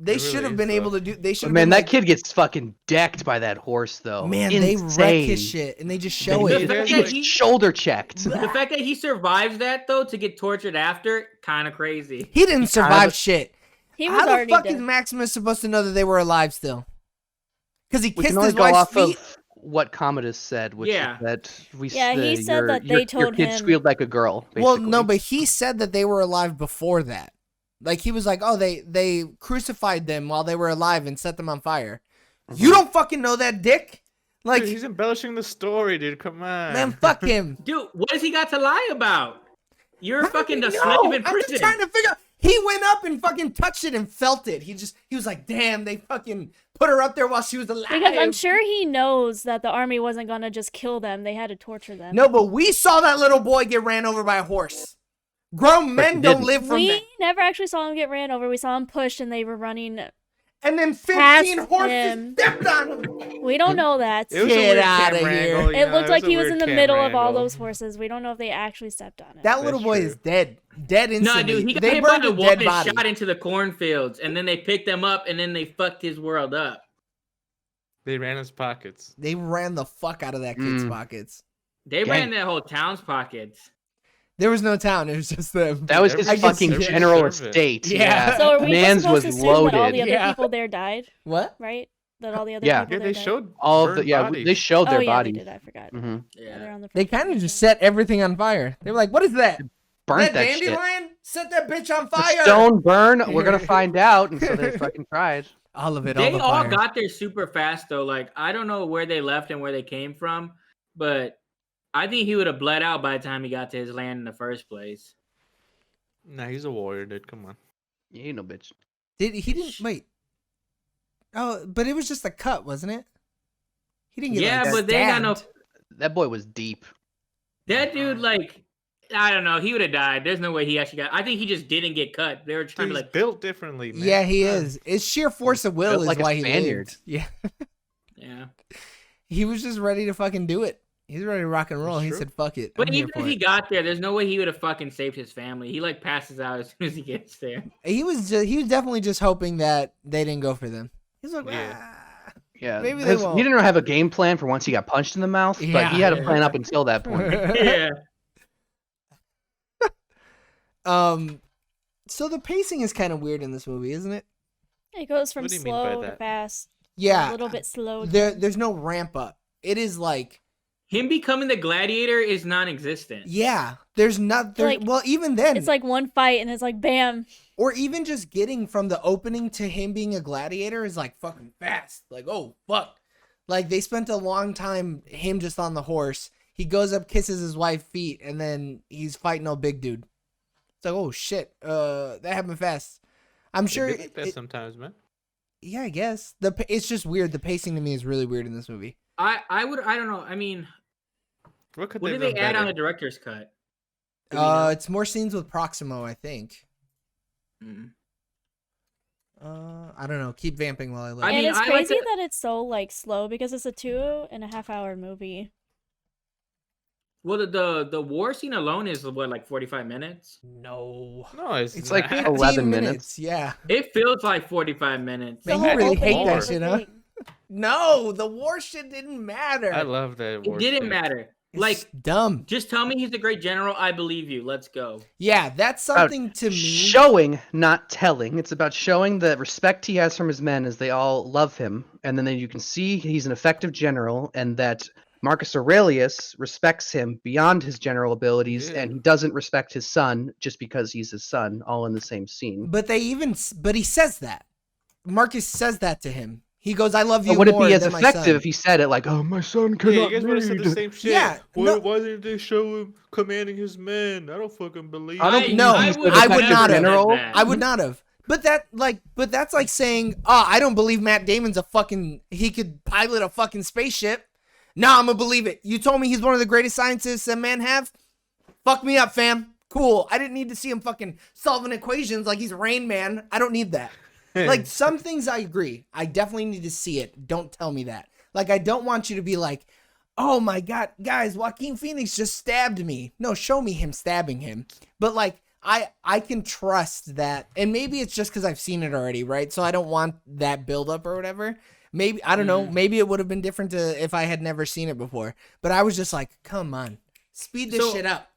They It really should have is, been though. able to do. They should. Man, been that like, kid gets fucking decked by that horse, though. Man, they wreck his Insane. shit and they just show The it. fact He that gets he- shoulder checked. The fact that he survives that though to get tortured after, kind of crazy. He didn't survive shit. He was How the already fuck dead. is Maximus supposed to know that they were alive still? Because he We kissed can only his go wife's off feet. of what Commodus said, which Yeah. is that Yeah, he said that they your told kid him- squealed like a girl. Well, basically. no, but he said that they were alive before that. Like he was like, oh, they crucified them while they were alive and set them on fire. You don't fucking know that, dick. Like, Dude, he's embellishing the story, dude. Come on. man, fuck him. Dude, what does he got to lie about? You're fucking the No, slave in I'm just prison. trying to figure out. He went up and fucking touched it and felt it. He was like, damn, they fucking put her up there while she was alive. Because I'm sure he knows that the army wasn't gonna just kill them; they had to torture them. No, but we saw that little boy get ran over by a horse. Grown men he don't didn't. live from we that. never actually saw him get ran over. We saw him pushed, and they were running. And then 15 Past horses him. stepped on him. We don't know that. It was a Get weird outta camera here. angle, you It know, looked like a he was weird in the camera middle of all angle. those horses. We don't know if they actually stepped on it. That That's little boy true. is dead. Dead instantly. No, dude, he got they hit by burned a a woman dead and body. shot into the cornfields, and then they picked him up, and then they fucked his world up. They ran his pockets. They ran the fuck out of that kid's Mm. pockets. They Gang. ran that whole town's pockets. There was no town. It was just them. That was his I guess- fucking every general servant. estate. Yeah. So are we just Man's supposed was to assume that all loaded. the other Yeah. people there died, What? right? That all the other Yeah. people Yeah, there they died? showed All of the burned they bodies. showed their Oh yeah, they bodies. did. I forgot. hmm Yeah, they're on the They first kind of one, just yeah. set everything on fire. They were like, "What is that? Burnt that that shit. dandelion? Set that bitch on The fire!" stone burn. We're gonna find out, and so they fucking tried. All of it. All They the all fire. got there super fast though. Like I don't know where they left and where they came from, but I think he would have bled out by the time he got to his land in the first place. Nah, he's a warrior, dude. Come on. You ain't no bitch. He didn't wait. Oh, but it was just a cut, wasn't it? He didn't get Yeah, like, but they got no. stabbed. That boy was deep. That dude, like, I don't know. He would have died. There's no way he actually got. I think he just didn't get cut. They were trying Dude, to he's like. built differently, man. Yeah, he is. It's sheer force of will Built is like a why he Spaniard. lived. Yeah, Yeah, he was just ready to fucking do it. He's ready to rock and roll. That's He true. said, "Fuck it." but I'm here even for if he it. got there, there's no way he would have fucking saved his family. He like passes out as soon as he gets there. He was definitely just hoping that they didn't go for them. He's like, Yeah. "Ah." Yeah, Maybe they won't. he didn't have a game plan for once he got punched in the mouth, but he had a Yeah. plan up until that point. Yeah, So the pacing is kind of weird in this movie, isn't it? It goes from What do you mean by slow to that? fast. Yeah. A little bit slow. There's no ramp up. It is like, him becoming the gladiator is non-existent. yeah, there's not there. Like, well, even then, It's like one fight and it's like bam. or even just getting from the opening to him being a gladiator is like fucking fast. Like, oh fuck. Like they spent a long time him just on the horse. He goes up, kisses his wife's feet, and then he's fighting a big dude. It's like, oh shit, that happened fast. I'm They sure. be like that sometimes, man. Yeah, I guess it's just weird. The pacing to me is really weird in this movie. I don't know. I mean, What could what they did they add on the better? director's cut? Do we know? It's more scenes with Proximo, I think. Mm. I don't know. Keep vamping while I look. I And mean, it's I like crazy the- that it's so like slow because it's a 2.5 hour movie. Well, the war scene alone is what, like 45 minutes. No. No, it's It's not. like 15 11 minutes. minutes. Yeah. It feels like 45 minutes. Man, The you whole really hate opening that of the shit, huh? thing. No, the war shit didn't matter. I love that. It war didn't shit. matter. It's Like, dumb. just tell me he's a great general. I believe you. Let's go. Yeah, that's something to me. Showing, not telling. It's about showing the respect he has from his men as they all love him, and then you can see he's an effective general, and that Marcus Aurelius respects him beyond his general abilities, Yeah. and he doesn't respect his son just because he's his son. All in the same scene. But he says that. Marcus says that to him. He goes, "I love you But would it more be as than my effective son." if he said it like, "Oh, my son Yeah, cannot you guys would have said the read." same shit. Yeah, Why, no- why didn't they show him commanding his men? I don't fucking believe. I don't it. think No, he's I an would effective not have. general. I would not have. But that's like saying, I don't believe Matt Damon's he could pilot a fucking spaceship. No, I'm gonna believe it. You told me he's one of the greatest scientists that men have? Fuck me up, fam. Cool. I didn't need to see him fucking solving equations like he's Rain Man. I don't need that. Like, some things I agree. I definitely need to see it. Don't tell me that. Like, I don't want you to be like, oh my God, guys, Joaquin Phoenix just stabbed me. No, show me him stabbing him. But like, I can trust that. And maybe it's just because I've seen it already, right? So I don't want that buildup or whatever. Maybe, I don't know. Maybe it would have been different if I had never seen it before. But I was just like, come on, speed this So- shit up.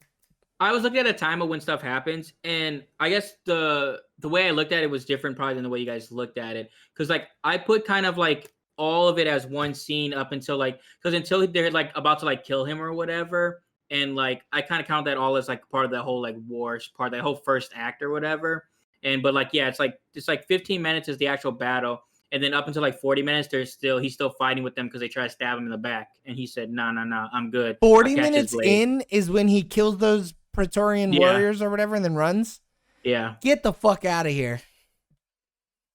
I was looking at a time of when stuff happens, and I guess the way I looked at it was different probably than the way you guys looked at it. Because like I put kind of like all of it as one scene up until until they're like about to like kill him or whatever, and like I kind of count that all as like part of that whole like war part, that whole first act or whatever. And but like yeah, it's like 15 minutes is the actual battle, and then up until like 40 minutes, he's still fighting with them because they try to stab him in the back, and he said no, I'm good. 40 I'll catch his minutes blade." in is when he kills those Praetorian Yeah. warriors or whatever and then runs. Yeah, Get the fuck out of here.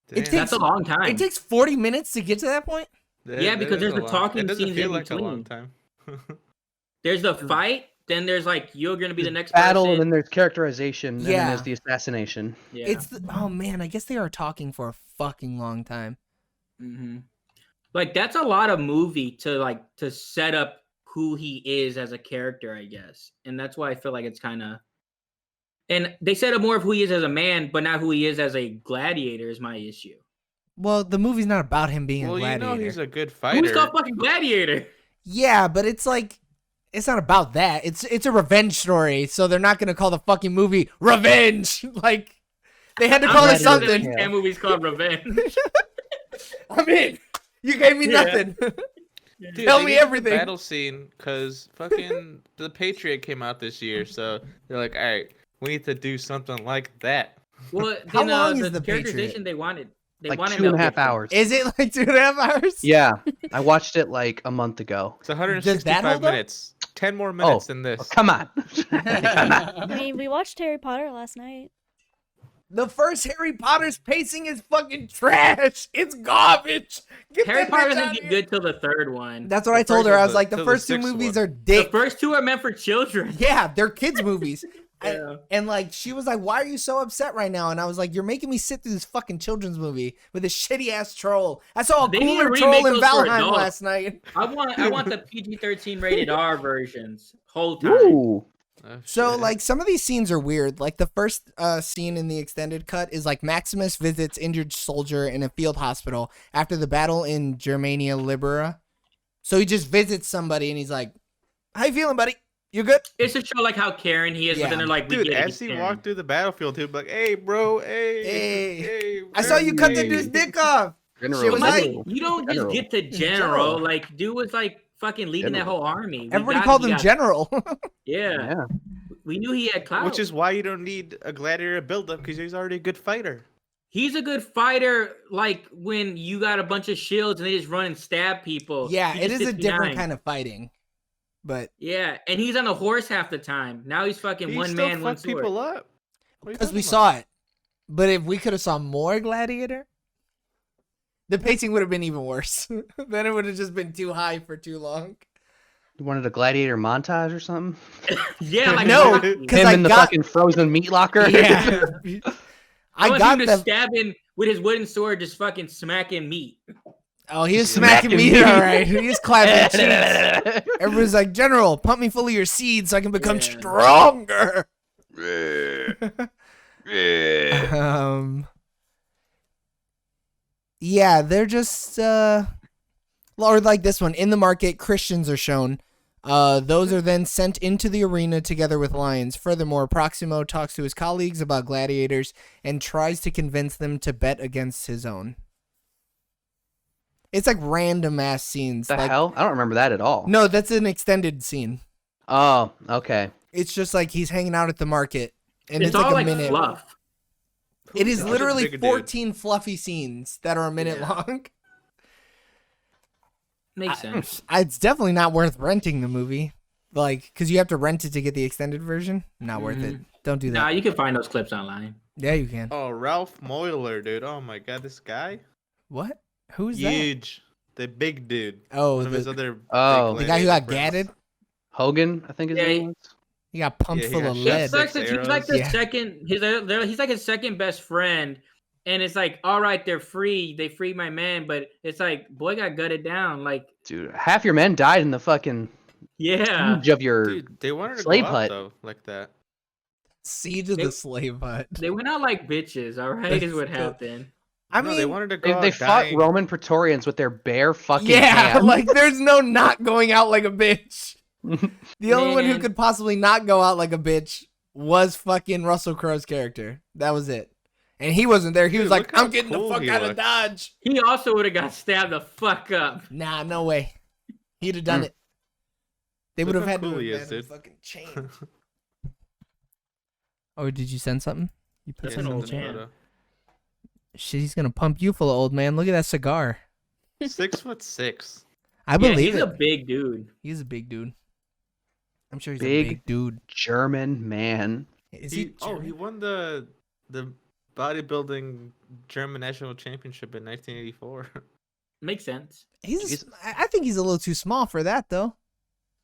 Damn, takes- that's a long time. It takes 40 minutes to get to that point? Yeah, because is there's a the talking It doesn't scenes feel in like a long between. time. There's the fight, then there's like you're gonna be the next Battle, and person. then there's characterization, and then Yeah. there's the assassination. Yeah. Oh man, I guess they are talking for a fucking long time. hmm Like that's a lot of movie to set up who he is as a character, I guess, and that's why I feel like it's kind of. And they set up more of who he is as a man, but not who he is as a gladiator. Is my issue. Well, the movie's not about him being Well, a you gladiator. know he's a good Who's fighter. called fucking gladiator? Yeah, but it's like It's not about that. It's a revenge story, so they're not gonna call the fucking movie Revenge. Like they had to call it something. Like 10 movies called Revenge. I'm in. You gave me nothing. Dude, Tell they me needed the everything. battle scene because fucking The Patriot came out this year, so they're like, all right, we need to do something like that. Well, How then, long is the The characterization they wanted? They Like wanted 2.5 Mel Gibson. hours. Is it like 2.5 hours? Yeah, I watched it like a month ago. It's Does that 165 hold up? minutes. 10 more minutes than this. Oh, come on. I mean, we watched Harry Potter last night. The first Harry Potter's pacing is fucking trash. It's garbage. Get Harry that Potter bitch doesn't out get here. good till the third one. That's what The I told first her. I one was like, till the the first two sixth movies one. are The dick. first two are meant for children. Yeah, they're kids' movies. Yeah. And like, she was like, why are you so upset right now? And I was like, you're making me sit through this fucking children's movie with a shitty ass troll. I saw a They need to cooler remake troll in those for Valheim adults. last night. I want the PG-13 rated R versions whole time. Ooh. Oh, So shit. like some of these scenes are weird. Like the first scene in the extended cut is like Maximus visits injured soldier in a field hospital after the battle in Germania Libera. So he just visits somebody and he's like, "How you feeling, buddy? You good?" It's to show like how caring he is, Yeah. but then they're like, we dude, get it, as he's he caring. walked through the battlefield, he'd be like, hey, bro, hey. Hey. I saw you cut that hey." dude's dick off. General, She was But, like, like- you don't just General. get to general. General. Like, dude was like fucking leading that General. whole army. We Everybody got- called he him got- General. Yeah. Yeah. We knew he had clout. Which is why you don't need a gladiator buildup because he's already a good fighter. He's a good fighter, like when you got a bunch of shields and they just run and stab people. Yeah, He it just is a sits different behind. kind of fighting. But Yeah, and he's on a horse half the time. Now he's fucking He one still man, one fucked sword. people up. What are you because we talking saw it. But if we could have saw more Gladiator, the pacing would have been even worse. Then it would have just been too high for too long. You wanted a gladiator montage or something? Yeah, like No, Rocky. 'cause Him I in the got- fucking frozen meat locker? Yeah. I I want got him to the. stab him with his wooden sword, just fucking smacking meat. Oh, he was Smacking smacking me, me. all right. He was clapping cheeks. Everyone's like, General, pump me full of your seeds so I can become Yeah. stronger. Yeah, they're just or like this one. In the market, Christians are shown. Those are then sent into the arena together with lions. Furthermore, Proximo talks to his colleagues about gladiators and tries to convince them to bet against his own. It's like random ass scenes. The like, hell? I don't remember that at all. No, that's an extended scene. Oh, okay. It's just like he's hanging out at the market, and It's it's all like a like minute. fluff. It is It's just a literally bigger dude. 14 fluffy scenes that are a minute Yeah. long. Makes sense. It's definitely not worth renting the movie, like because you have to rent it to get the extended version. Not worth it. Don't do that. Nah, you can find those clips online. Yeah, you can. Oh, Ralph Moiler, dude. Oh my god, this guy. What? Who's that? Huge. The big dude. Oh, One of his the, other Oh. big the guy who got gladiator friends. gadded. Hogan, I think his Yeah, name was. He got pumped Yeah, he full got of shot. lead. It sucks that he's like the Yeah. second. He's like his second best friend, and it's like, all right, they're free. They freed my man, but it's like, boy got gutted down. Like, Dude, half your men died in the fucking yeah, siege of your. Dude, they wanted to Slave go hut. out though, like that. Siege of They- the slave hut. they went out like bitches. All right, is what happened. I No, mean, they wanted to go They, out they fought dying. Roman Praetorians with their bare fucking yeah, hands. like there's no not going out like a bitch. The only one who Man. could possibly not go out like a bitch was fucking Russell Crowe's character. That was it. And he wasn't there. He Dude, was like, look how I'm getting cool the fuck he out of looks. Dodge. He also would have got stabbed the fuck up. Nah, no way. He'd have done it. They would Look have how had cool to he have is, had him dude. fucking chain. Oh, did you send something? You put That's Yeah, an something in old the something chat? man. photo. Shit, he's gonna pump you full of old man. Look at that cigar. 6'6". I Yeah, believe he's it. a big dude. He's a big dude. I'm sure he's Big. a big dude. German man. Is He he? he won the bodybuilding German national championship in 1984. Makes sense. I think he's a little too small for that though.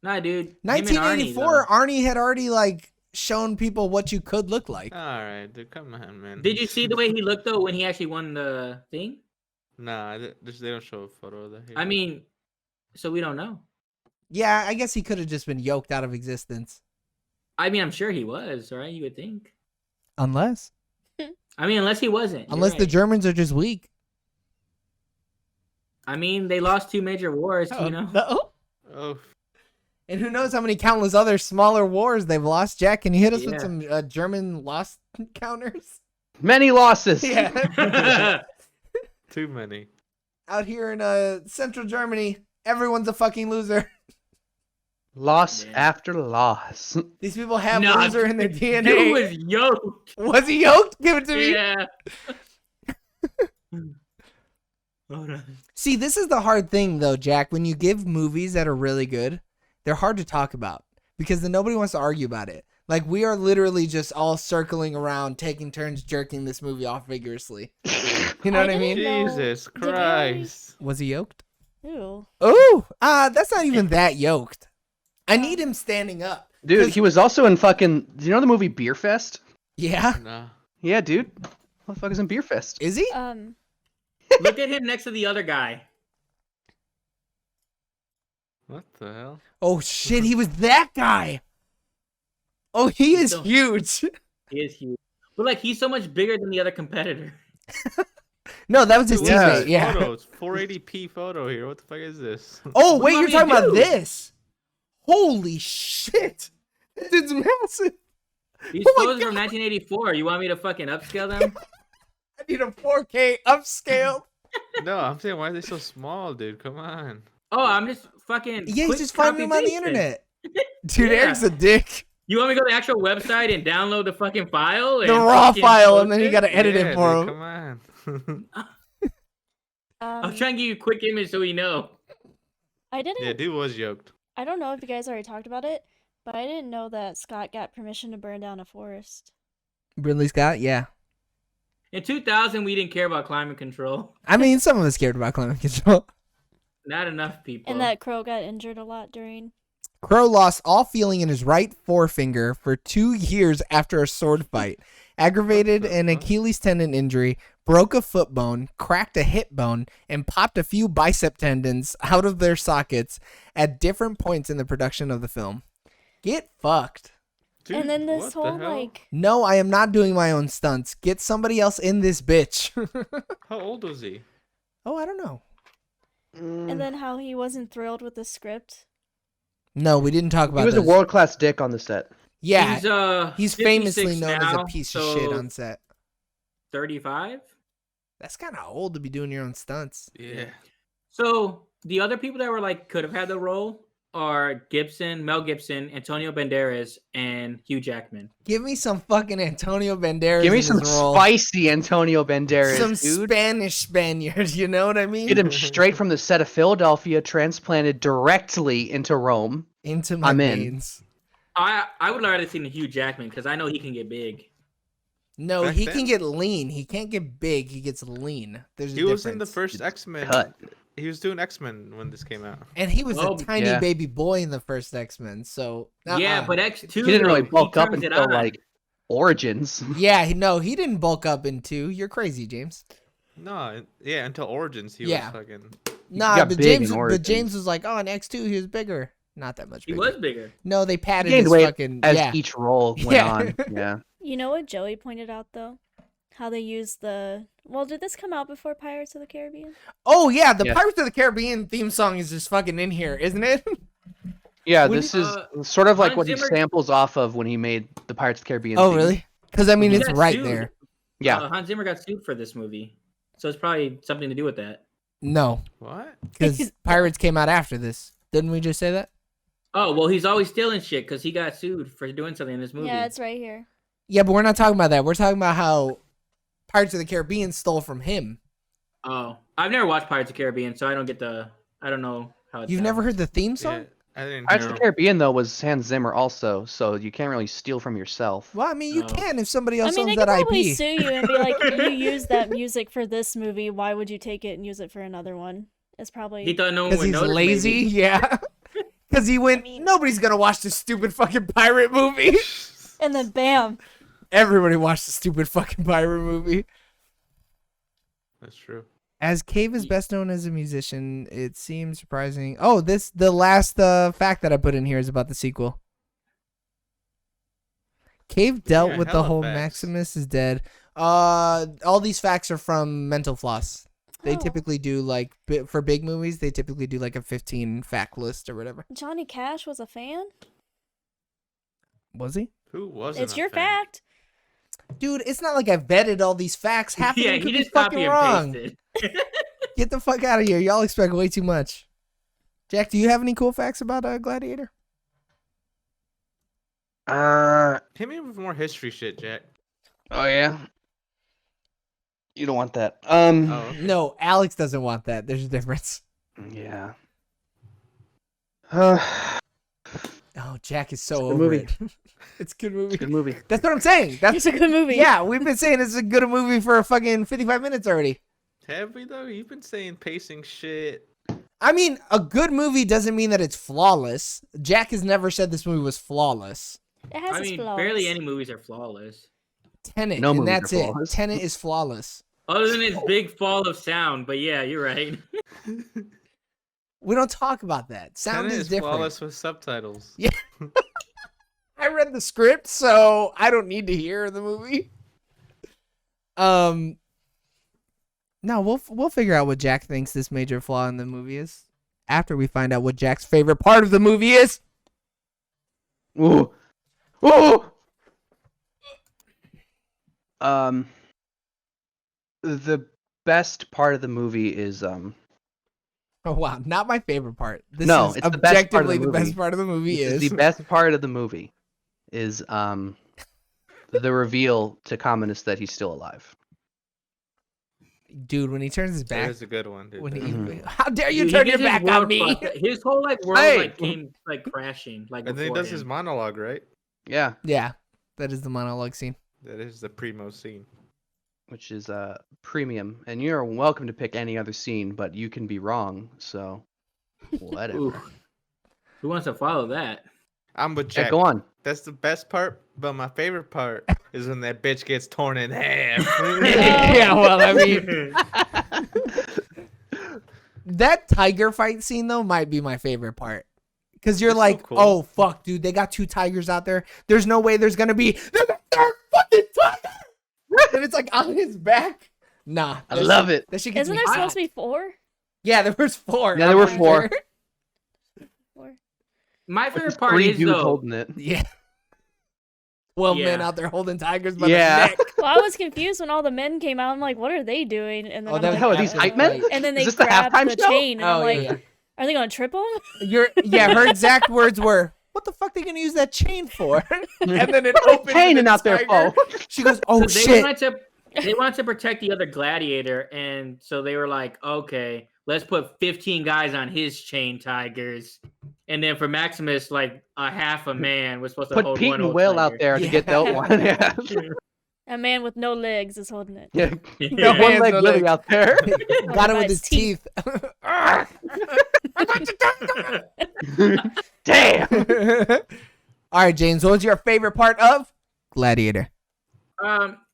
Nah, dude. him and Arnie, 1984, Arnie had already like shown people what you could look like. All right, dude, come on, man. though. Did you see the way he looked though when he actually won the thing? Nah, they don't show a photo of that. Here. I mean, so we don't know. Yeah, I guess he could have just been yoked out of existence. I mean, I'm sure he was, right? You would think. Unless I mean, unless he wasn't. You're the right. Germans are just weak. I mean, they lost 2 major wars, you know. No. oh, And who knows how many countless other smaller wars they've lost. Jack, can you hit us with Yeah. some German loss counters? Many losses. Yeah. Too many. Out here in central Germany, everyone's a fucking loser. Loss Man. after loss. These people have Nah, loser in their DNA. Dude was yoked. Was he yoked? Give it to me. Yeah. Oh, no. See, this is the hard thing, though, Jack. When you give movies that are really good, they're hard to talk about because then nobody wants to argue about it. Like, we are literally just all circling around, taking turns jerking this movie off vigorously. You know what I mean? No. Jesus Did we already- Christ. Was he yoked? Ew. Oh, that's not even that yoked. I need him standing up. Dude, he was also in fucking. Do you know the movie Beer Fest? Yeah? No. Yeah, dude. What the fuck is in Beer Fest? Is he? Look at him next to the other guy. What the hell? Oh, shit, he was that guy. Oh, he is So- huge. He is huge. But like he's so much bigger than the other competitor. No, that was his Dude, Yeah. what's teammate. this Yeah. photo? It's 480p photo here. What the fuck is this? Oh, What wait, do you you're want me talking to about do? this. Holy shit. That dude's massive. These Oh my photos from God. 1984. You want me to fucking upscale them? I need a 4K upscale. No, I'm saying, why are they so small, dude? Come on. Oh, I'm just fucking. Yeah, he's quick just finding him on the copy-pasting. internet. Dude, Yeah. Eric's a dick. You want me to go to the actual website and download the fucking file? The and raw fucking file, post and then you it? gotta edit Yeah, it for dude, him. Come on. I'll try and give you a quick image so we know. I didn't. Yeah, dude was yoked. I don't know if you guys already talked about it, but I didn't know that Scott got permission to burn down a forest. Ridley Scott, yeah. In 2000, we didn't care about climate control. I mean, some of us cared about climate control. Not enough people. And that crow got injured a lot during. Crow lost all feeling in his right forefinger for 2 years after a sword fight, aggravated What the an fuck? Achilles tendon injury, broke a foot bone, cracked a hip bone, and popped a few bicep tendons out of their sockets at different points in the production of the film. Get fucked. Dude, And then this what the whole hell? like, No, I am not doing my own stunts. Get somebody else in this bitch. How old was he? Oh, I don't know. and then how he wasn't thrilled with the script. No, we didn't talk about He was a this. world-class dick on the set. Yeah, he's he's famously 56 known as a now, piece of so shit on set. 35. That's kind of old to be doing your own stunts. Yeah. So the other people that were like could have had the role are Mel Gibson, Antonio Banderas, and Hugh Jackman. Give me some fucking Antonio Banderas. Give me in some this role. spicy Antonio Banderas, Some dude. Spanish Spaniard. You know what I mean? Get him straight from the set of Philadelphia, transplanted directly into Rome. Into my I'm in. veins. I would rather see Hugh Jackman because I know he can get big. No, Back he then? can get lean. He can't get big. He gets lean. There's a He was in the difference. first X-Men. Cut. He was doing X-Men when this came out. And he was Oh, a tiny yeah. baby boy in the first X-Men. So Yeah, but X2 He didn't really though, bulk up turns it until on. like Origins. yeah, no, he didn't bulk up in 2. You're crazy, James. No, yeah, until Origins he Yeah. was fucking. Nah, got but big James, in but Origins. James was like, oh, in X2 he was bigger. Not that much He bigger. was bigger. No, they He padded gained his weight fucking as yeah. each role went Yeah. on. Yeah. You know what Joey pointed out though? How they used the. Well, did this come out before Pirates of the Caribbean? Oh yeah, the Yeah. Pirates of the Caribbean theme song is just fucking in here, isn't it? Yeah, When- this is sort of like Hans what he Zimmer- samples off of when he made the Pirates of the Caribbean. Oh theme. really? Because I mean, He it's got right sued. there. Yeah. Hans Zimmer got sued for this movie, so it's probably something to do with that. No, What? because Pirates came out after this. Didn't we just say that? Oh well, he's always stealing shit because he got sued for doing something in this movie. Yeah, it's right here. Yeah, but we're not talking about that. We're talking about how Pirates of the Caribbean stole from him. Oh, I've never watched Pirates of the Caribbean, so I don't know how. It You've never sounds. heard the theme Yeah, song? I didn't Pirates hear of the him. Caribbean though was Hans Zimmer also, so you can't really steal from yourself. Well, I mean, you Oh. can if somebody I else mean, they owns could that probably IP. sue you and be like, "You used that music for this movie. Why would you take it and use it for another one?" It's probably. He thought no one Because would he's notice. lazy, maybe. yeah. Because he went, mean- nobody's gonna watch this stupid fucking pirate movie. And then bam. Everybody watched the stupid fucking pirate movie. That's true. As Cave is best known as a musician, it seems surprising. Oh, the last fact that I put in here is about the sequel. Cave dealt Yeah, with the hella whole facts. Maximus is dead. All these facts are from Mental Floss. They Oh. typically do like for big movies. They typically do like a 15 fact list or whatever. Johnny Cash was a fan? Was he? Who wasn't It's a your fan? fact. Dude, it's not like I vetted all these facts. Half of Yeah, them he could be just fucking copy and wrong. pasted. Get the fuck out of here. Y'all expect way too much. Jack, do you have any cool facts about Gladiator? Hit me with more history shit, Jack. Oh yeah. You don't want that. Oh, okay. No, Alex doesn't want that. There's a difference. Yeah. Oh, Jack is so It's a good over movie. it. It's a good movie. Good movie. That's what I'm saying. That's It's a good movie. yeah. We've been saying it's a good movie for fucking 55 minutes already. Have we though? You've been saying pacing shit. I mean, a good movie doesn't mean that it's flawless. Jack has never said this movie was flawless. It has I its mean, flaws. barely any movies are flawless. Tenet, No and movies that's are it. flawless. Tenet is flawless. Other than its big fall of sound, but yeah, you're right. We don't talk about that. Sound Tenet is is different. flawless with subtitles. Yeah. I read the script, so I don't need to hear the movie. No, we'll figure out what Jack thinks this major flaw in the movie is after we find out what Jack's favorite part of the movie is. Ooh. Ooh. The best part of the movie is Oh wow, not my favorite part. This No, is it's the best part of objectively the the best movie. part of the movie this is. is the best part of the movie is the reveal to Commodus that he's still alive. Dude, when he turns his That back, is a good one, dude. when he, Mhm. how dare you Dude, he turn your gets his back world on me? fucked up. His whole like world Hey! like came like crashing like And then he before does his him. monologue, right? Yeah, Yeah, that is the monologue scene. That is the primo scene. which is premium, and you're welcome to pick any other scene, but you can be wrong. So whatever. Ooh. Who wants to follow that? I'm with Yeah, Jack. go on. That's the best part, but my favorite part is when that bitch gets torn in half. Yeah, well, I mean, that tiger fight scene though might be my favorite part. Cause you're It's so like, cool. oh fuck, dude, they got 2 tigers out there. There's no way there's gonna be there's a third fucking tiger. And it's like on his back. Nah, I love it. That shit gets Isn't me there hot. supposed to be 4? Yeah, there was 4. Yeah, there were I'm 4. sure. 4. My There's favorite part 3 is dudes though. holding it. Yeah. 12 men Yeah. out there holding tigers by Yeah. the neck. Well, I was confused when all the men came out. I'm like, what are they doing? And then Oh, I'm that like, was Hell, are these after hype the men? fight. and then Is they this the grabbed halftime the show? chain, and I'm Oh, like, yeah. are they gonna trip him? Her exact words were, "What the fuck they gonna use that chain for?" And then it opened. Chaining and out there, tiger. Paul. She goes, "Oh So shit!" they wanted to protect the other gladiator, and so they were like, okay, let's put 15 guys on his chain tigers. And then for Maximus, like a half a man was supposed to Put hold Pete one and old Will tiger. out there to get that Yeah. one. Yeah. A man with no legs is holding it. Yeah. Yeah. Got one hands, leg no Willie legs. out there. Got it By with his his teeth. teeth. Damn. All right, James. What was your favorite part of Gladiator?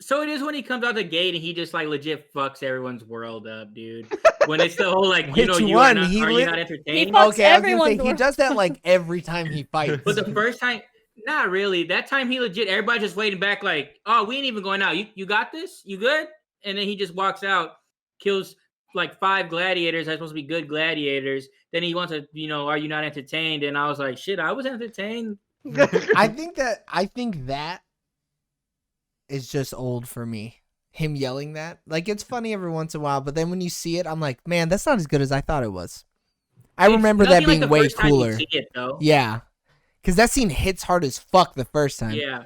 So it is when he comes out the gate and he just like legit fucks everyone's world up, dude. When it's the whole like, you know, Which you one? are not, He are you lit- not He entertained? fucks Okay, I was gonna everyone's say he world. does that like every time he fights. But the first time, not really. That time he legit, everybody just waiting back like, oh, we ain't even going out. You got this? You good? And then he just walks out, kills like 5 gladiators that's supposed to be good gladiators. Then he wants to, you know, are you not entertained? And I was like, shit, I was entertained. I think that is just old for me. Him yelling that, like, it's funny every once in a while, but then when you see it, I'm like, man, that's not as good as I thought it was. I It's remember that nothing being like the way first time you cooler. see it, though. Yeah, because that scene hits hard as fuck the first time. Yeah.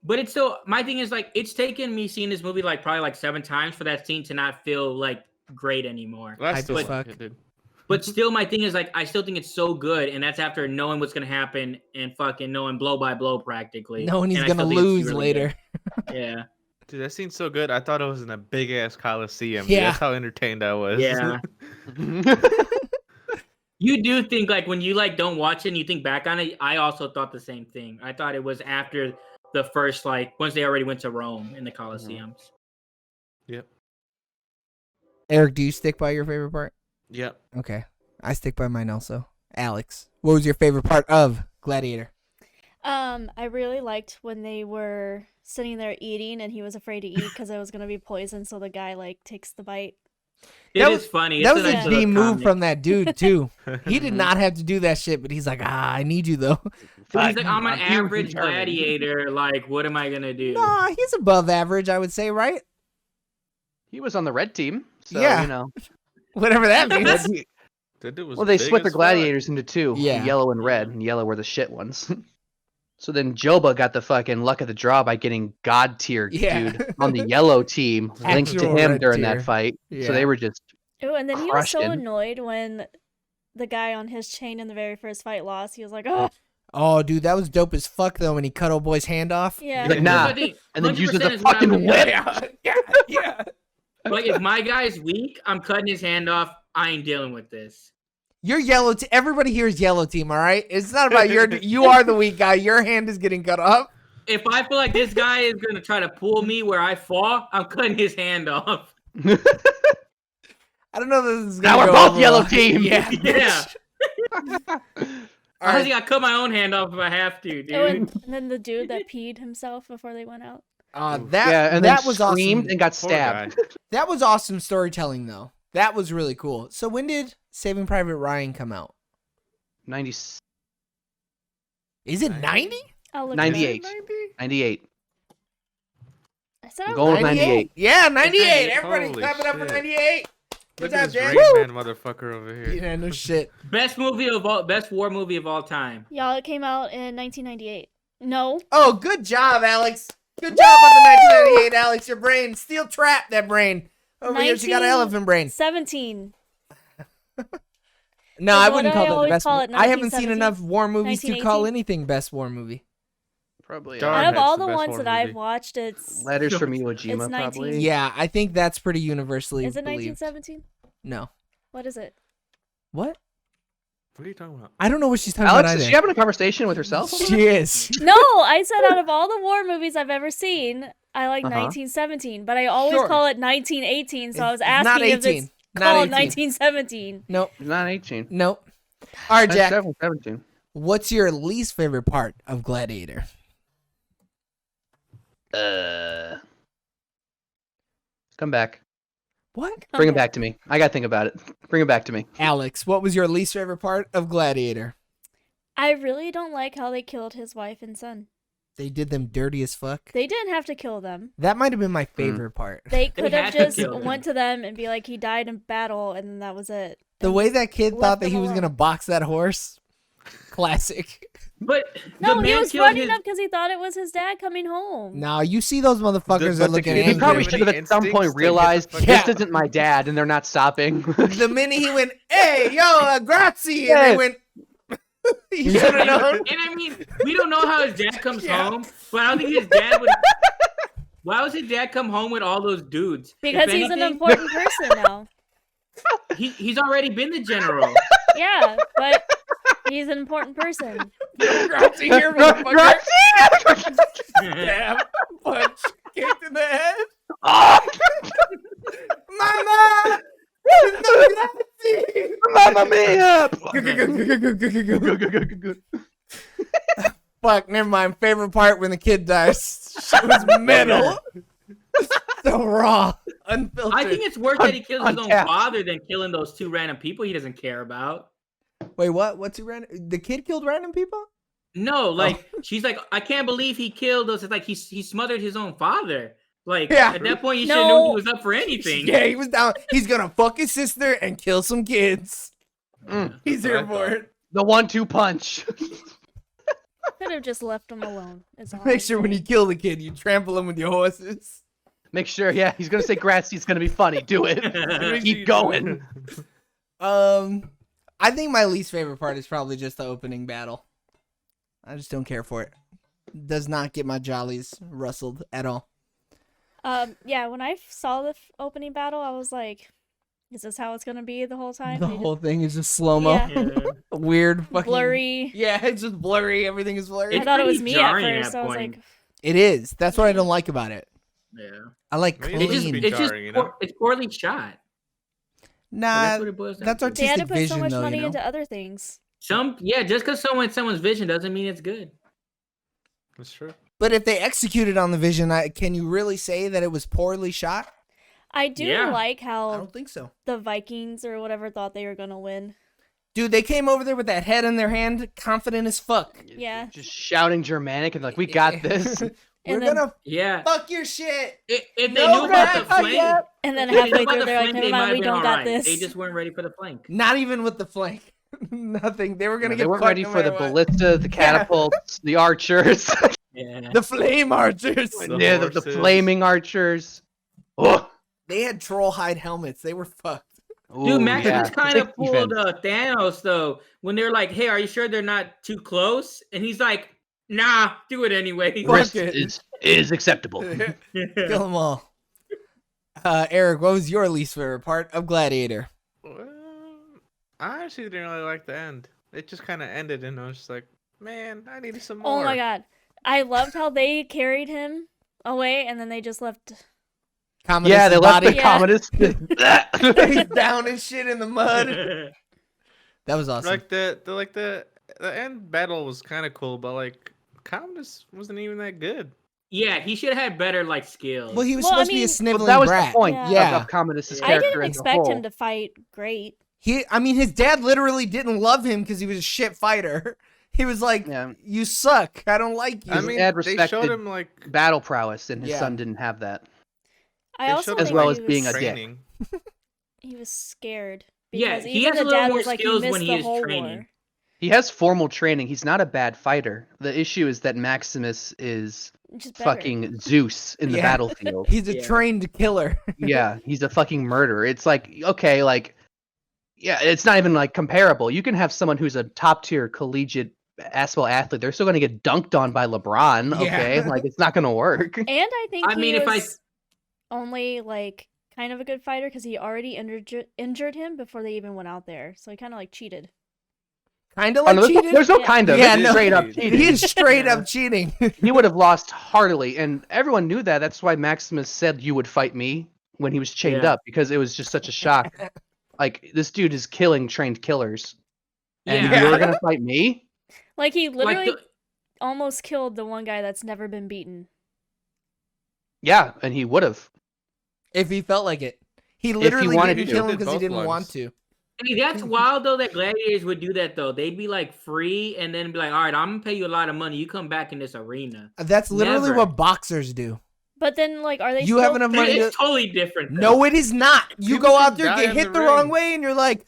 But it's still, my thing is like, it's taken me seeing this movie like probably like 7 times for that scene to not feel like great anymore. Well, that's Hype still as like fuck. it, dude. But still, my thing is like, I still think it's so good, and that's after knowing what's gonna happen and fucking knowing blow by blow practically. Knowing he's And I gonna still think it's lose really later. good. Yeah. Dude, that scene's so good. I thought it was in a big ass coliseum. Yeah. Yeah. That's how entertained I was. Yeah. You do think like when you like don't watch it and you think back on it, I also thought the same thing. I thought it was after the first like once they already went to Rome in the Colosseums. Yep. Eric, do you stick by your favorite part? Yep. Okay, I stick by mine also. Alex, what was your favorite part of Gladiator? I really liked when they were sitting there eating and he was afraid to eat because it was gonna be poison, so the guy like takes the bite. It is funny. That It's was nice a little D move comic. from that dude too. He did not have to do that shit, but he's like, I need you though. He's like, I'm an huge and average charming. gladiator. Like, what am I gonna do? Nah, he's above average, I would say, right? He was on the red team, so Yeah. you know. Whatever that means. That dude was Well, they big split the as fuck. gladiators into two, Yeah. yellow and red, and yellow were the shit ones. So then Joba got the fucking luck of the draw by getting god tier Yeah. dude on the yellow team linked to Actual him red during tier. that fight. Yeah. So they were just Oh, and then he was so crushed him. annoyed when the guy on his chain in the very first fight lost. He was like, oh, Oh, dude, that was dope as fuck though when he cut old boy's hand off. yeah. like, nah, I think and then uses 100% a is what I fucking would do. whip. Yeah. Like, if my guy's weak, I'm cutting his hand off. I ain't dealing with this. You're yellow. Everybody here is yellow team. All right. It's not about you are the weak guy. Your hand is getting cut off. If I feel like this guy is gonna try to pull me where I fall, I'm cutting his hand off. I don't know if this is Now gonna we're go both over yellow well. team. Yeah. Yeah. All I right. think I cut my own hand off if I have to, dude. Oh, and then the dude that peed himself before they went out. That and that then was screamed awesome. and got Poor stabbed. guy. That was awesome storytelling though. That was really cool. So when did Saving Private Ryan come out? 90, Is it 90? I'll look 98. 98. I said I'm I going was with 98. Yeah, 98. 98. Everybody Holy clapping up for shit. 98. Look Good at job, this Jack. Rain Man motherfucker over here. Yeah, no shit. Best war movie of all time. Y'all, it came out in 1998. No. Oh, good job, Alex. Good job on the 1998, Alex. Your brain. Steel trap that brain. Over here, she got an elephant brain. 17. No, Is I what wouldn't I call that the always best. call it, I haven't seen 1917, enough war movies to call 1918. anything best war movie. Probably. Darn. Out of all Jarhead's the the best ones horror that I've movie. watched, it's Letters from Iwo It's Jima, 19. probably. Yeah, I think that's pretty universally is it believed. 1917? No. What is it? What? What are you talking about? I don't know what she's talking Alex, about is either. she having a conversation with herself? She is. No, I said out of all the war movies I've ever seen, I like Uh-huh. 1917, but I always Sure. call it 1918, so I was It's not asking if 18. it's Not called 18. 1917. Nope. She's not 18. Nope. All right, Jack. 17. What's your least favorite part of Gladiator? Come back. What? Bring it Okay. back to me. I gotta think about it. Bring it back to me. Alex, what was your least favorite part of Gladiator? I really don't like how they killed his wife and son. They did them dirty as fuck. They didn't have to kill them. That might have been my favorite part. They could have had to just kill them. went to them and be like, he died in battle, and then that was it. The And- way that kid left thought that them he was alone. gonna box that horse, classic. But No, the he man was killed running his- up because he thought it was his dad coming home. Now you see those motherfuckers But are the looking kid- He angry. probably Any should have at some instincts point to get the realized fuck out. this isn't my dad, and they're not stopping. The minute he went, "Hey, yo, grazie," and Yeah. they went, he should have known. And I mean, we don't know how his dad comes Yeah. home, but I don't think his dad would. Why would his dad come home with all those dudes? Because If he's an anything, important person now. he's already been the general. Yeah, but he's an important person. Grazie here, motherfucker. Damn, punch kicked in the head. Mama, no grazie. Mamma mia! Fuck, never mind. Favorite part when the kid dies. Shit was metal. So raw. Unfiltered. I think it's worse that he kills his own Untapped. father than killing those two random people he doesn't care about. Wait, what? What's he random? The kid killed random people? No, like she's like, I can't believe he killed those. It's like he smothered his own father. Like Yeah. at that point, you should have known he was up for anything. Yeah, he was down. He's gonna fuck his sister and kill some kids. Mm, He's That's here what I for thought. it. the 1-2 punch. Could have just left him alone. Is all Make I'm sure when you saying. kill the kid, you trample him with your horses. Make sure, yeah, he's gonna say grazie. It's gonna be funny. Do it. Keep going. I think my least favorite part is probably just the opening battle. I just don't care for it. Does not get my jollies rustled at all. Yeah, when I saw the opening battle, I was like, is this how it's gonna be the whole time? The They just- whole thing is just slow mo. Yeah. Weird, fucking blurry. Yeah, it's just blurry. Everything is blurry. I It's thought it was pretty me at jarring at first. I was point. like, It is. That's what I don't like about it. Yeah. I like Maybe clean. it's just be It's just jarring, you know? it's poorly shot. Nah, That's what it boils down that's to. they had artistic to put so vision, much though. money You know? into other things. Just because someone's vision doesn't mean it's good. That's true. But if they executed on the vision, can you really say that it was poorly shot? I do Yeah. like I how don't think so. the Vikings or whatever thought they were gonna win. Dude, they came over there with that head in their hand, confident as fuck. Yeah. Just shouting Germanic and like, we got this. We're And then- gonna Yeah. fuck your shit. If they No, knew about the not flank, yet. And then if they knew halfway about through, the they're like, flank, never they might mind, have we been don't all got right. this. They just weren't ready for the flank. Not even with the flank. Nothing. They were gonna They get weren't fucked ready no for the matter what. ballista, the catapults, the archers. Yeah. The flame archers. The Yeah, the horses. flaming archers. Oh, They had troll hide helmets. They were fucked. Dude, Maximus yeah. kind It's of like pulled defense. Thanos though when they're like, "Hey, are you sure they're not too close?" And he's like, "Nah, do it anyway." Fuck Risk it. is acceptable. Kill them all. Eric, what was your least favorite part of Gladiator? Well, I actually didn't really like the end. It just kind of ended, and I was just like, man, I needed some more. Oh my god. I loved how they carried him away and then they just left. Commodus' Yeah, they left the body Yeah. Commodus. face down and shit in the mud. That was awesome. Like the end battle was kind of cool, but like Commodus wasn't even that good. Yeah, he should have had better like skills. Well, he was Well, I supposed to be a mean- sniveling Well, that was brat. the point Yeah. of Commodus' I character. I didn't as a expect whole. him to fight great. His dad literally didn't love him because he was a shit fighter. He was like, Yeah. "You suck. I don't like you." I His mean, dad they showed respected him like battle prowess, and his Yeah. son didn't have that. I they also showed think him, well he as was, being a dick. training. he was scared. Yeah, Because he even has a the little dad more was like, you skills missed when he the is whole training. war. He has formal training. He's not a bad fighter. The issue is that Maximus is Just better. fucking Zeus in the Yeah. battlefield. He's a Yeah. trained killer. Yeah, he's a fucking murderer. It's like, okay, like, yeah, it's not even like comparable. You can have someone who's a top tier collegiate basketball athlete. They're still gonna get dunked on by LeBron. Yeah. Okay, like it's not gonna work. And I think I he mean, if I- was only like kind of a good fighter because he already injured him before they even went out there. So he kind of like cheated. Kind of Oh, like no, cheated. there's no Yeah. kind of. Yeah, It's no. straight up He cheating. He is straight Yeah. up cheating. He would have lost heartily, and everyone knew that. That's why Maximus said, "You would fight me" when he was chained Yeah. up, because it was just such a shock. Like, this dude is killing trained killers, and Yeah. you're gonna fight me? Like he like literally the, almost killed the one guy that's never been beaten. Yeah, and he would have. If he felt like it. He literally wanted didn't to. kill him Did because he both didn't ones. want to. hey, that's wild though that gladiators would do that though. They'd be like free and then be like, "All right, I'm gonna pay you a lot of money. You come back in this arena." That's literally Never. what boxers do. But then like are they You still have enough money It's to... totally different. Though. No, it is not. You People go can out there, die get in hit the the wrong ring. way, and you're like,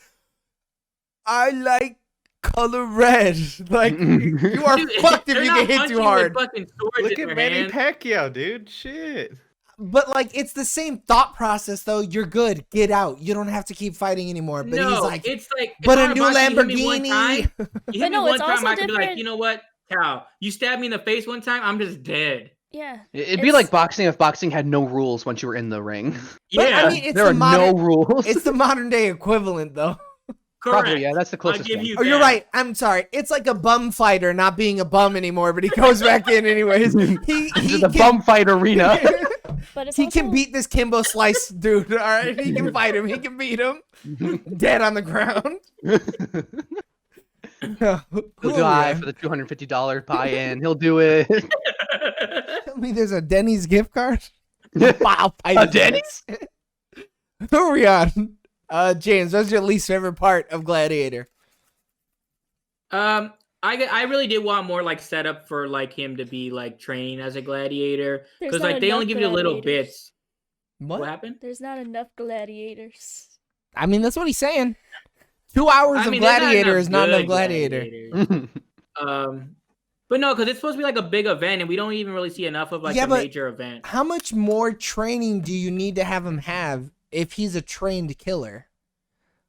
I like color red. Like, you are Dude, fucked if they're you not get hit punching too with hard. fucking swords Look in at their Manny hand. Pacquiao, dude. Shit. But, like, it's the same thought process, though. You're good. Get out. You don't have to keep fighting anymore. But no, he's like, it's like but if a I'm new boxing, you hit me one time, Lamborghini. You But hit me no, one it's time, also I could be like, different- you know what, Cal, you stabbed me in the face one time, I'm just dead. Yeah. It'd be It's- like boxing if boxing had no rules once you were in the ring. But, Yeah, I mean, it's there the are modern, no rules. it's the modern day equivalent, though. correct. Probably, yeah, that's the I'll closest give one. you Oh, you're that. right. I'm sorry. It's like a bum fighter not being a bum anymore, but he goes back in anyways. He Into the can, bum fight arena. But it's he also, can beat this Kimbo Slice dude. All right, he can fight him. He can beat him. Dead on the ground. He'll Who die are we for the $250 buy-in. He'll do it. Tell me there's a Denny's gift card? Wow, A Denny's? Who are we on? James, what's your least favorite part of Gladiator? I really did want more like setup for like him to be like training as a gladiator There's because not like they only enough give you little gladiators. bits. What? What happened? There's not enough gladiators. I mean, that's what he's saying. 2 hours I of mean, there's Gladiator is not enough good Gladiator. gladiators. But no, because it's supposed to be like a big event, and we don't even really see enough of like Yeah, a but- major event. How much more training do you need to have him have if he's a trained killer?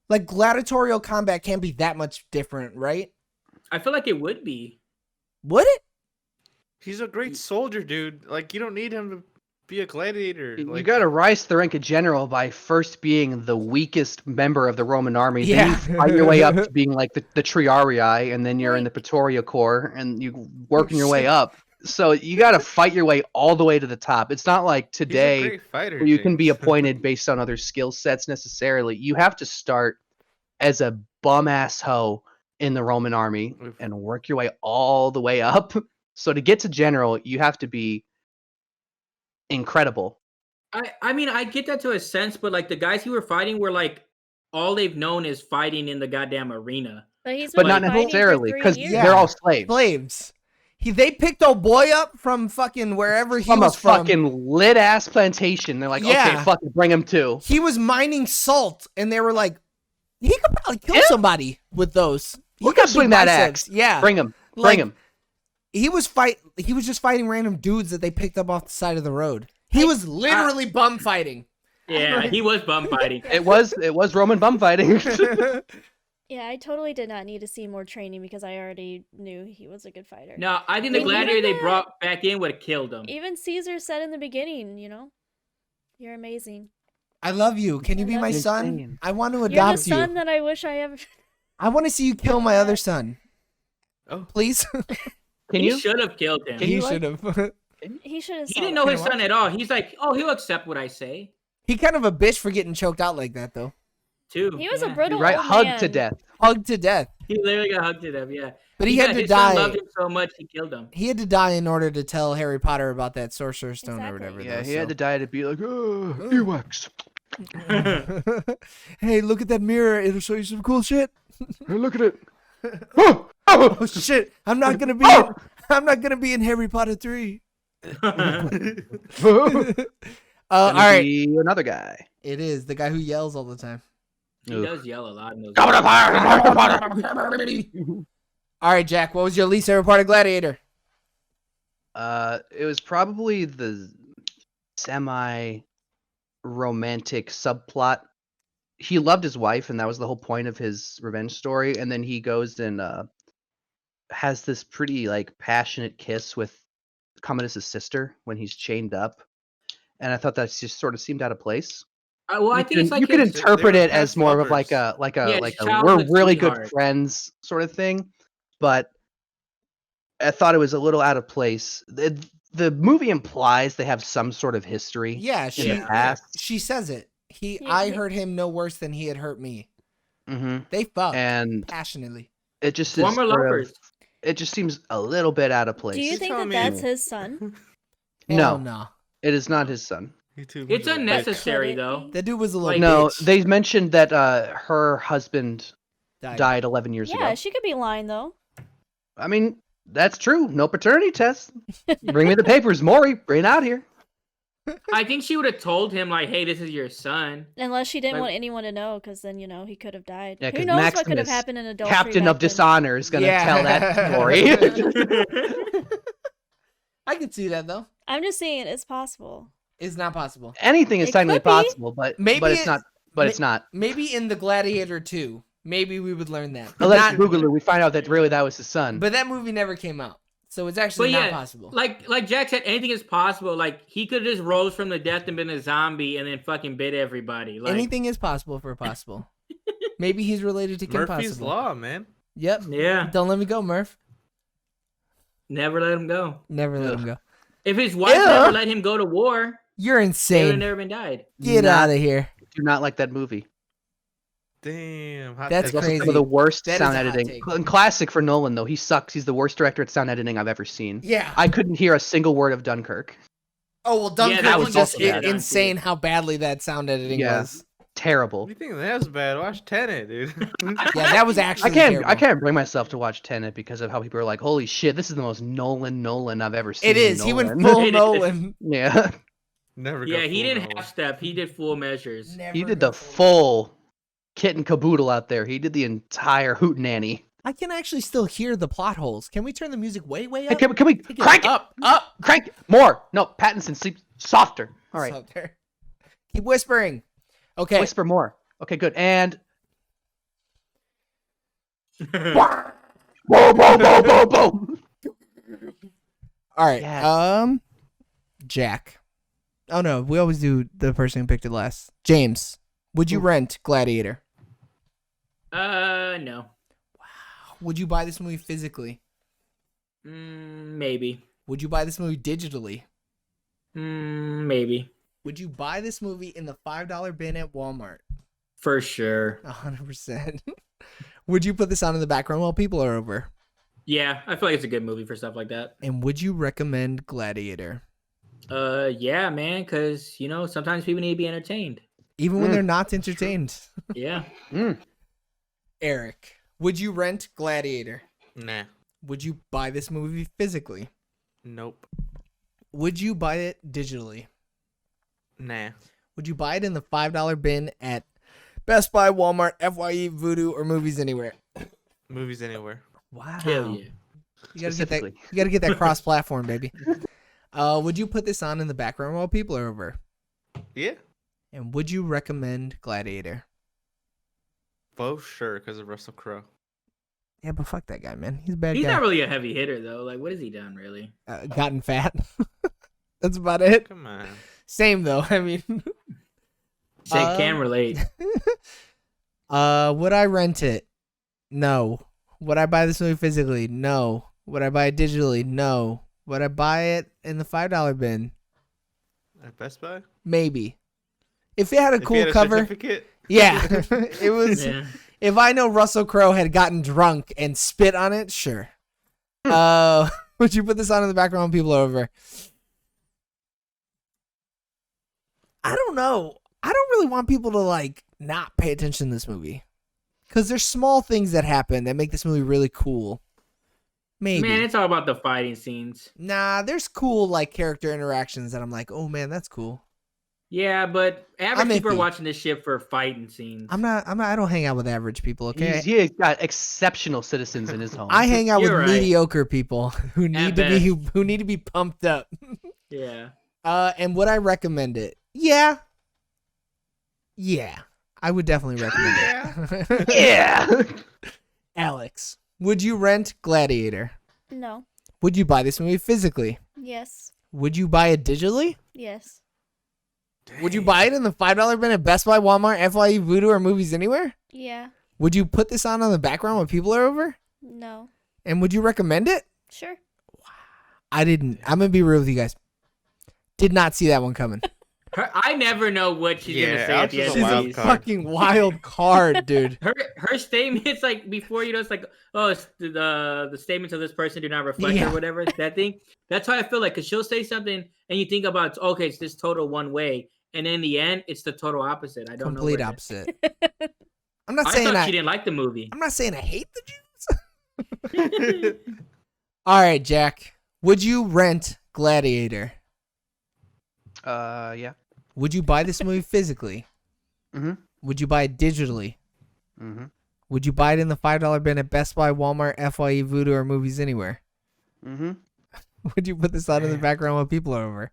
Like, gladiatorial combat can't be that much different, right? I feel like it would be. Would it? He's a great soldier, dude. Like, you don't need him to be a gladiator. You Like, gotta rise to the rank of general by first being the weakest member of the Roman army. Then Yeah. you fight your way up to being like the Triarii, and then you're in the Praetoria Corps, and you working your way shit. up. So you gotta fight your way all the way to the top. It's not like he's a today great fighter. where you can be James. appointed based on other skill sets necessarily. You have to start as a bum ass hoe in the Roman army Oof. and work your way all the way up. So to get to general, you have to be incredible. I mean, I get that to a sense, but like the guys who were fighting were like all they've known is fighting in the goddamn arena. But he's But been not fighting for necessarily, 3 because years. they're all slaves. Slaves. They picked old boy up from fucking wherever he From was a from. fucking lit ass plantation. They're like, Yeah. okay, fuck it, bring him too. He was mining salt, and they were like, he could probably kill Yeah. somebody with those. He Look got up, swing big that biceps. axe. Yeah. Bring him. Bring Like, him. He was just fighting random dudes that they picked up off the side of the road. He was literally bum fighting. Yeah, he was bum fighting. It was Roman bum fighting. Yeah, I totally did not need to see more training because I already knew he was a good fighter. No, I think the Even gladiator they the- brought back in would have killed him. Even Caesar said in the beginning, you're amazing. I love you. Can you I be love my you. son? Insane. I want to You're the adopt son you. that I wish I ever. I want to see you kill my other son. Oh. Please. Can He you? should have killed him. Can He you, like- should have. He should have. He didn't know his son at all. He's like, oh, he'll accept what I say, He kind of a bitch for getting choked out like that, though. too. He was a Yeah. brutal Right, old hugged to man. death. Hugged to death. He literally got hugged to death. Yeah, But he had to his son die. loved him so much he killed him. He had to die in order to tell Harry Potter about that Sorcerer's Stone or Exactly. whatever. Yeah, though, he had so. to die to be like, oh, Ewoks. Hey, look at that mirror. It'll show you some cool shit. Hey, look at it. Oh, oh, Oh shit! I'm not gonna be. Oh! I'm not gonna be in Harry Potter 3. oh. All Gonna right. be another guy. It is the guy who yells all the time. He does yell a lot in those. Coming up higher, Harry Potter. All right, Jack. What was your least favorite part of Gladiator? It was probably the semi-romantic subplot. He loved his wife, and that was the whole point of his revenge story. And then he goes and has this pretty like passionate kiss with Commodus's sister when he's chained up. And I thought that just sort of seemed out of place. Well, I think it's like you could his- interpret they were it as past more of like lovers. Yeah, like it's a we're childhood really good sweetheart. friends sort of thing. But I thought it was a little out of place. The movie implies they have some sort of history Yeah, in she the past. she says it. Yeah, I yeah. hurt him no worse than he had hurt me. Hmm They fucked And passionately. it just is Former sort lovers. of, it just seems a little bit out of place. Do you You think telling that me- that's his son? Hell No, it is not his son. You too It's much of a bitch. unnecessary Could it though. be? That dude was a little Like, No, bitch. they mentioned that her husband died 11 years Yeah, ago. she could be lying though. I mean, that's true. No paternity test. Bring me the papers, Maury. Bring it out here. I think she would have told him like, "Hey, this is your son." Unless she didn't Like- want anyone to know, because then he could have died. Yeah, Who 'cause knows what could have Maximus, happened in adultery? Captain of back then. Dishonor is gonna Yeah. tell that story. I can see that though. I'm just saying it's possible. It's not possible. Anything is It technically could be. possible, but Maybe it's it- not. But it's not. Maybe in the Gladiator 2, maybe we would learn that. But, Unless not- Boogaloo, we find out that really that was his son. but that movie never came out, so it's But actually not yeah, possible. like Jack said, anything is possible. Like he could have just rose from the death and been a zombie and then fucking bit everybody. Like Anything is possible for possible. Maybe he's related to Kim Murphy's Possible. Law, man. Yep. yeah, Don't let me go, Murph. never let him go. Never let him go. If his wife Ew. never let him go to war, You're they would have insane. never been died. Get Not- out of here. Do not like that movie. Damn. hot That's It's also take. some crazy. of the worst That is sound a hot editing. take. Classic for Nolan though. He sucks. He's the worst director at sound editing I've ever seen. Yeah. I couldn't hear a single word of Dunkirk. Oh well, Dunkirk that was one just also bad. insane how badly that sound editing Yeah. was. Terrible. You think that was bad? Watch Tenet, dude. Yeah, that was actually. I terrible. can't bring myself to watch Tenet because of how people are like, "Holy shit, this is the most Nolan I've ever seen." It is. He went Nolan." full It is. Nolan. Yeah, Never. Yeah, go he full didn't Nolan. half step. He did full measures. he did the full kit and caboodle out there. He did the entire hootenanny. I can actually still hear the plot holes. Can we turn the music way Hey, up? can we Take crank it up? Crank it more. No, Pattinson, sleep softer. All right, Up there. Keep whispering. Okay. whisper more. Okay, good. And yeah, whoa, whoa, whoa, whoa, whoa. All right. Yes. Jack. Oh no, we always do the person who picked it last. James, would you rent Gladiator? no. Would you buy this movie physically? Maybe. Would you buy this movie digitally? Maybe. Would you buy this movie in the $5 bin at Walmart? For sure. 100%. Would you put this on in the background while people are over? Yeah, I feel like it's a good movie for stuff like that. And would you recommend Gladiator? Yeah, man, because sometimes people need to be entertained. Even when they're not entertained. Yeah. Eric, would you rent Gladiator? Nah. Would you buy this movie physically? Nope. Would you buy it digitally? Nah. Would you buy it in the $5 bin at Best Buy, Walmart, FYE, Voodoo, or Movies Anywhere? Movies Anywhere. Wow. Hell yeah. You gotta Specifically. get that cross-platform, baby. Would you put this on in the background while people are over? Yeah. And would you recommend Gladiator? Both sure because of Russell Crowe. Yeah, but fuck that guy, man. He's a bad He's guy. not really a heavy hitter though. Like, what has he done really? Gotten fat. That's about it. Come on. Same though. I mean, Can relate. would I rent it? No. Would I buy this movie physically? No. Would I buy it digitally? No. Would I buy it in the $5 bin? At Best Buy? Maybe. If it had a If you cool had a cover. certificate? Yeah. It was. Yeah. If I know Russell Crowe had gotten drunk and spit on it, sure. Would you put this on in the background when people are over? I don't know. I don't really want people to like not pay attention to this movie. Because there's small things that happen that make this movie really cool. Maybe. Man, it's all about the fighting scenes. Nah, there's cool like character interactions that I'm like, oh man, that's cool. Yeah, but I'm average people are iffy. watching this shit for fighting scenes. I don't hang out with average people, okay? He's got exceptional citizens in his home. I hang out with You're right. mediocre people who need to be who need to be pumped up. Yeah. And would I recommend it? Yeah. Yeah. I would definitely recommend it. Yeah. Alex, would you rent Gladiator? No. Would you buy this movie physically? Yes. Would you buy it digitally? Yes. Would you buy it in the $5 bin at Best Buy, Walmart, FYE, Voodoo, or Movies Anywhere? Yeah. Would you put this on the background when people are over? No. And would you recommend it? Sure. I didn't. I'm going to be real with you guys. Did not see that one coming. I never know what she's gonna Yeah, say at the Alex end is of a She's wild these. a card. fucking wild card, dude. Her statements, like before, it's like, oh, it's the statements of this person do not reflect Yeah. or whatever. That thing. That's how I feel like, because she'll say something and you think about, okay, it's this total one way, and in the end, it's the total opposite. I don't Complete know. opposite. I'm not I saying thought she didn't like the movie. I'm not saying I hate the Jews. All right, Jack. Would you rent Gladiator? Yeah. Would you buy this movie physically? Mhm. Would you buy it digitally? Mhm. Would you buy it in the $5 bin at Best Buy, Walmart, FYE, Voodoo, or Movies Anywhere? Mhm. Would you put this on in the background while people are over?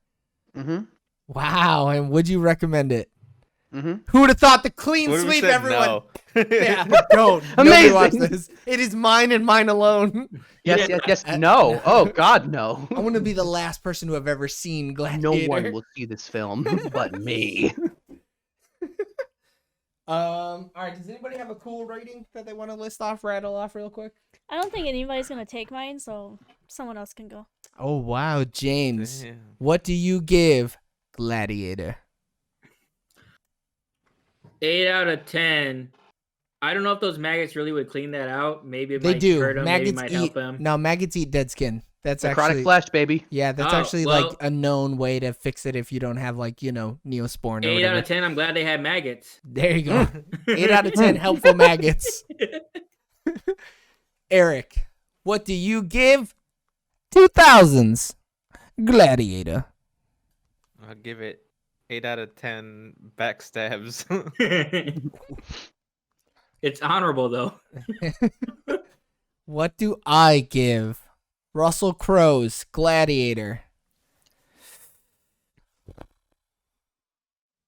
Mhm. Wow. And would you recommend it? Mhm. Who would have thought the clean What if we sweep, said everyone? no? Yeah, don't. Nobody watch Amazing. this. It is mine and mine alone. Yes, yes, yes. No. Oh God, no. I want to be the last person to have ever seen No Gladiator. one will see this film but me. All right. Does anybody have a cool rating that they want to rattle off real quick? I don't think anybody's gonna take mine, so someone else can go. Oh wow, James. Damn. What do you give Gladiator? 8 out of 10. I don't know if those maggots really would clean that out. Maybe it They might do. hurt them. Maybe it Maggots might eat. help them. No, maggots eat dead skin. That's Necrotic actually flesh, baby. yeah. That's Oh, actually well- like a known way to fix it if you don't have like Neosporin or 8 whatever. out of 10. I'm glad they had maggots. There you go. 8 out of 10 helpful maggots. Eric, what do you give 2000s Gladiator? I'll give it 8 out of 10 backstabs. It's honorable though. What do I give Russell Crowe's Gladiator?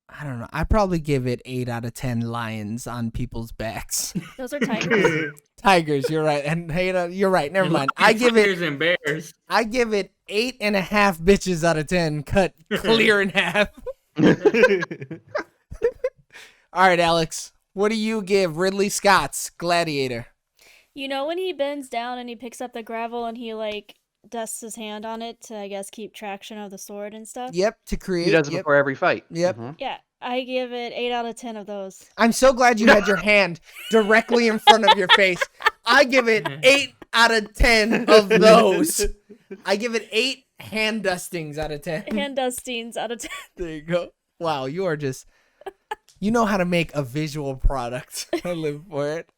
I don't know. I probably give it 8 out of 10 lions on people's backs. Those are tigers. Tigers, you're right. And hey, you're right. Never mind. I give it Tigers and bears. 8.5 bitches out of 10 cut clear in half. All right, Alex. What do you give Ridley Scott's Gladiator? You know when he bends down and he picks up the gravel and he like dusts his hand on it to, I guess, keep traction of the sword and stuff? Yep, to create. He does it Yep. before every fight. Yep. Mhm. Yeah, I give it 8 out of 10 of those. I'm so glad you had your hand directly in front of your face. I give it 8 out of 10 of those. I give it 8 Hand dustings out of 10. Hand dustings out of 10. There you go. Wow, you are just. You know how to make a visual product. I live for it.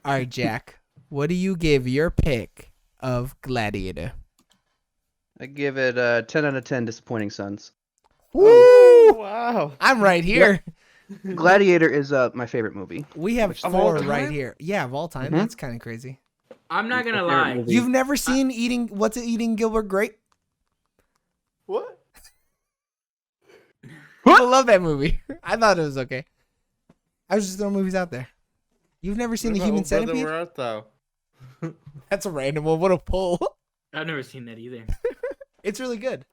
All right, Jack. What do you give your pick of Gladiator? I give it a 10 out of 10 disappointing sons. Woo! Wow. I'm right here. Gladiator is my favorite movie. We have Of all 4 right time? here. Yeah, of all time. Mhm. That's kind of crazy. I'm not gonna My favorite lie. movie. You've never seen Eating Gilbert Grape? What? People love that movie. I thought it was okay. I was just throwing movies out there. You've never seen The Human Centipede? Where art thou? That's a random one. What a pull. I've never seen that either. It's really good.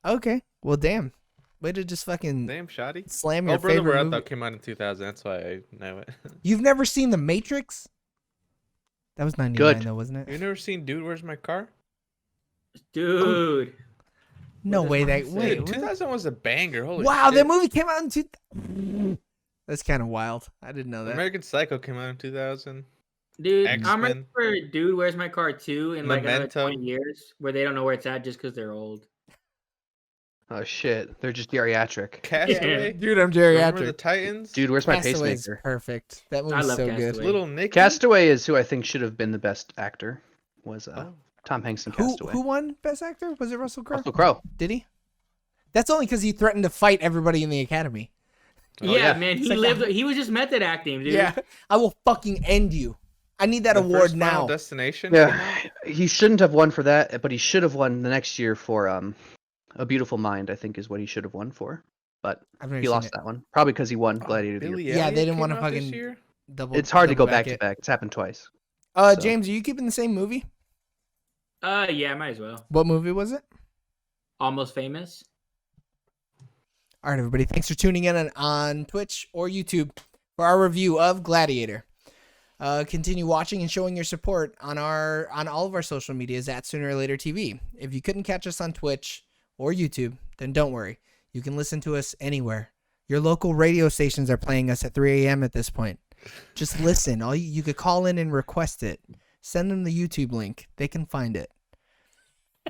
Okay. Well, damn. Way to just fucking Damn, shoddy. slam your Oh, Brother, favorite Where Art movie. Thou came out in 2000. That's why I know it. You've never seen The Matrix? That was 99 Good. though, wasn't it? You never seen Dude, Where's My Car? Dude. No What way. does That mine wait. say? Dude, 2000 was a banger. Holy Wow, shit. that movie came out in 2000. That's kind of wild. I didn't know that. American Psycho came out in 2000. Dude, X-Men. I'm ready for Dude, Where's My Car 2 in like another Memento. 20 years where they don't know where it's at just because they're old. Oh shit, they're just geriatric. Castaway. Dude, I'm Remember the geriatric. Titans? Dude, where's my Castaway is pacemaker? perfect. That I movie's love so good. Castaway. Little Nicky. Castaway is who I think should have been the best actor. Was Oh. Tom Hanks in Who Castaway. won Best Actor? Was it Russell Crowe? Russell Crowe. Did he? That's only because he threatened to fight everybody in the Academy. Oh, yeah, yeah. man, It's like- he was just method acting, dude. Yeah, I will fucking end you. I need that The award first Final now. Destination. came out? Yeah, he shouldn't have won for that, but he should have won the next year for A Beautiful Mind. I think is what he should have won for, but I've never he seen lost it. that one probably because he won Oh, Gladiator. the year Billy before. Yeah, Elliot they didn't came wanna out this fucking- year? Double. It's hard to double go back to it. back. It's happened twice. So. James, are you keeping the same movie? Yeah, might as well. What movie was it? Almost Famous. All right, everybody. Thanks for tuning in on Twitch or YouTube for our review of Gladiator. Continue watching and showing your support on all of our social medias at Sooner or Later TV. If you couldn't catch us on Twitch or YouTube, then don't worry. You can listen to us anywhere. Your local radio stations are playing us at 3 a.m. at this point. Just listen. You could call in and request it. Send them the YouTube link. They can find it.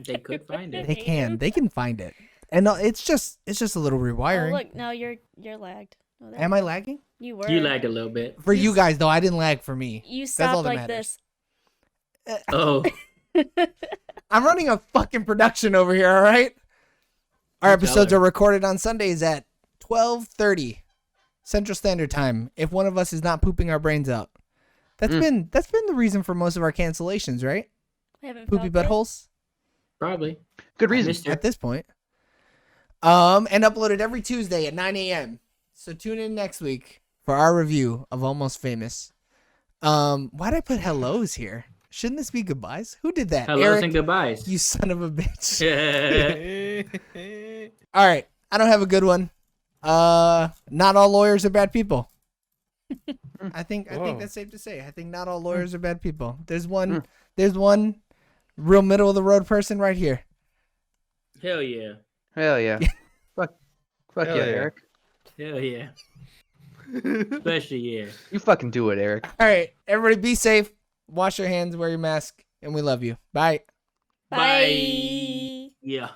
They could find it. They can. They can find it. And it's just a little Oh, rewiring. look, now you're lagged. Oh, there Am you I go. lagging? You were. You lagged a little bit. For you guys though, I didn't lag for me. You all stopped that like matters. this. Oh, I'm running a fucking production over here, all right? Our You tell episodes her. are recorded on Sundays at 12:30 Central Standard Time. If one of us is not pooping our brains out. That's been the reason for most of our cancellations, right? I haven't Poopy felt it. buttholes probably. Good I reason. missed her. at this point. And uploaded every Tuesday at 9 a.m. So tune in next week for our review of Almost Famous. Why'd I put hellos here? Shouldn't this be goodbyes? Who did that? Hellos Eric, and goodbyes. you son of a bitch. Yeah. All right, I don't have a good one. Not all lawyers are bad people. I think Whoa. that's safe to say. I think not all lawyers are bad people. There's one real middle of the road person right here. Hell yeah. Hell yeah. Fuck Hell yeah, yeah. Eric. Hell yeah. Especially yeah. You fucking do it, Eric. All right, everybody be safe. Wash your hands, wear your mask, and we love you. Bye. Bye. Yeah.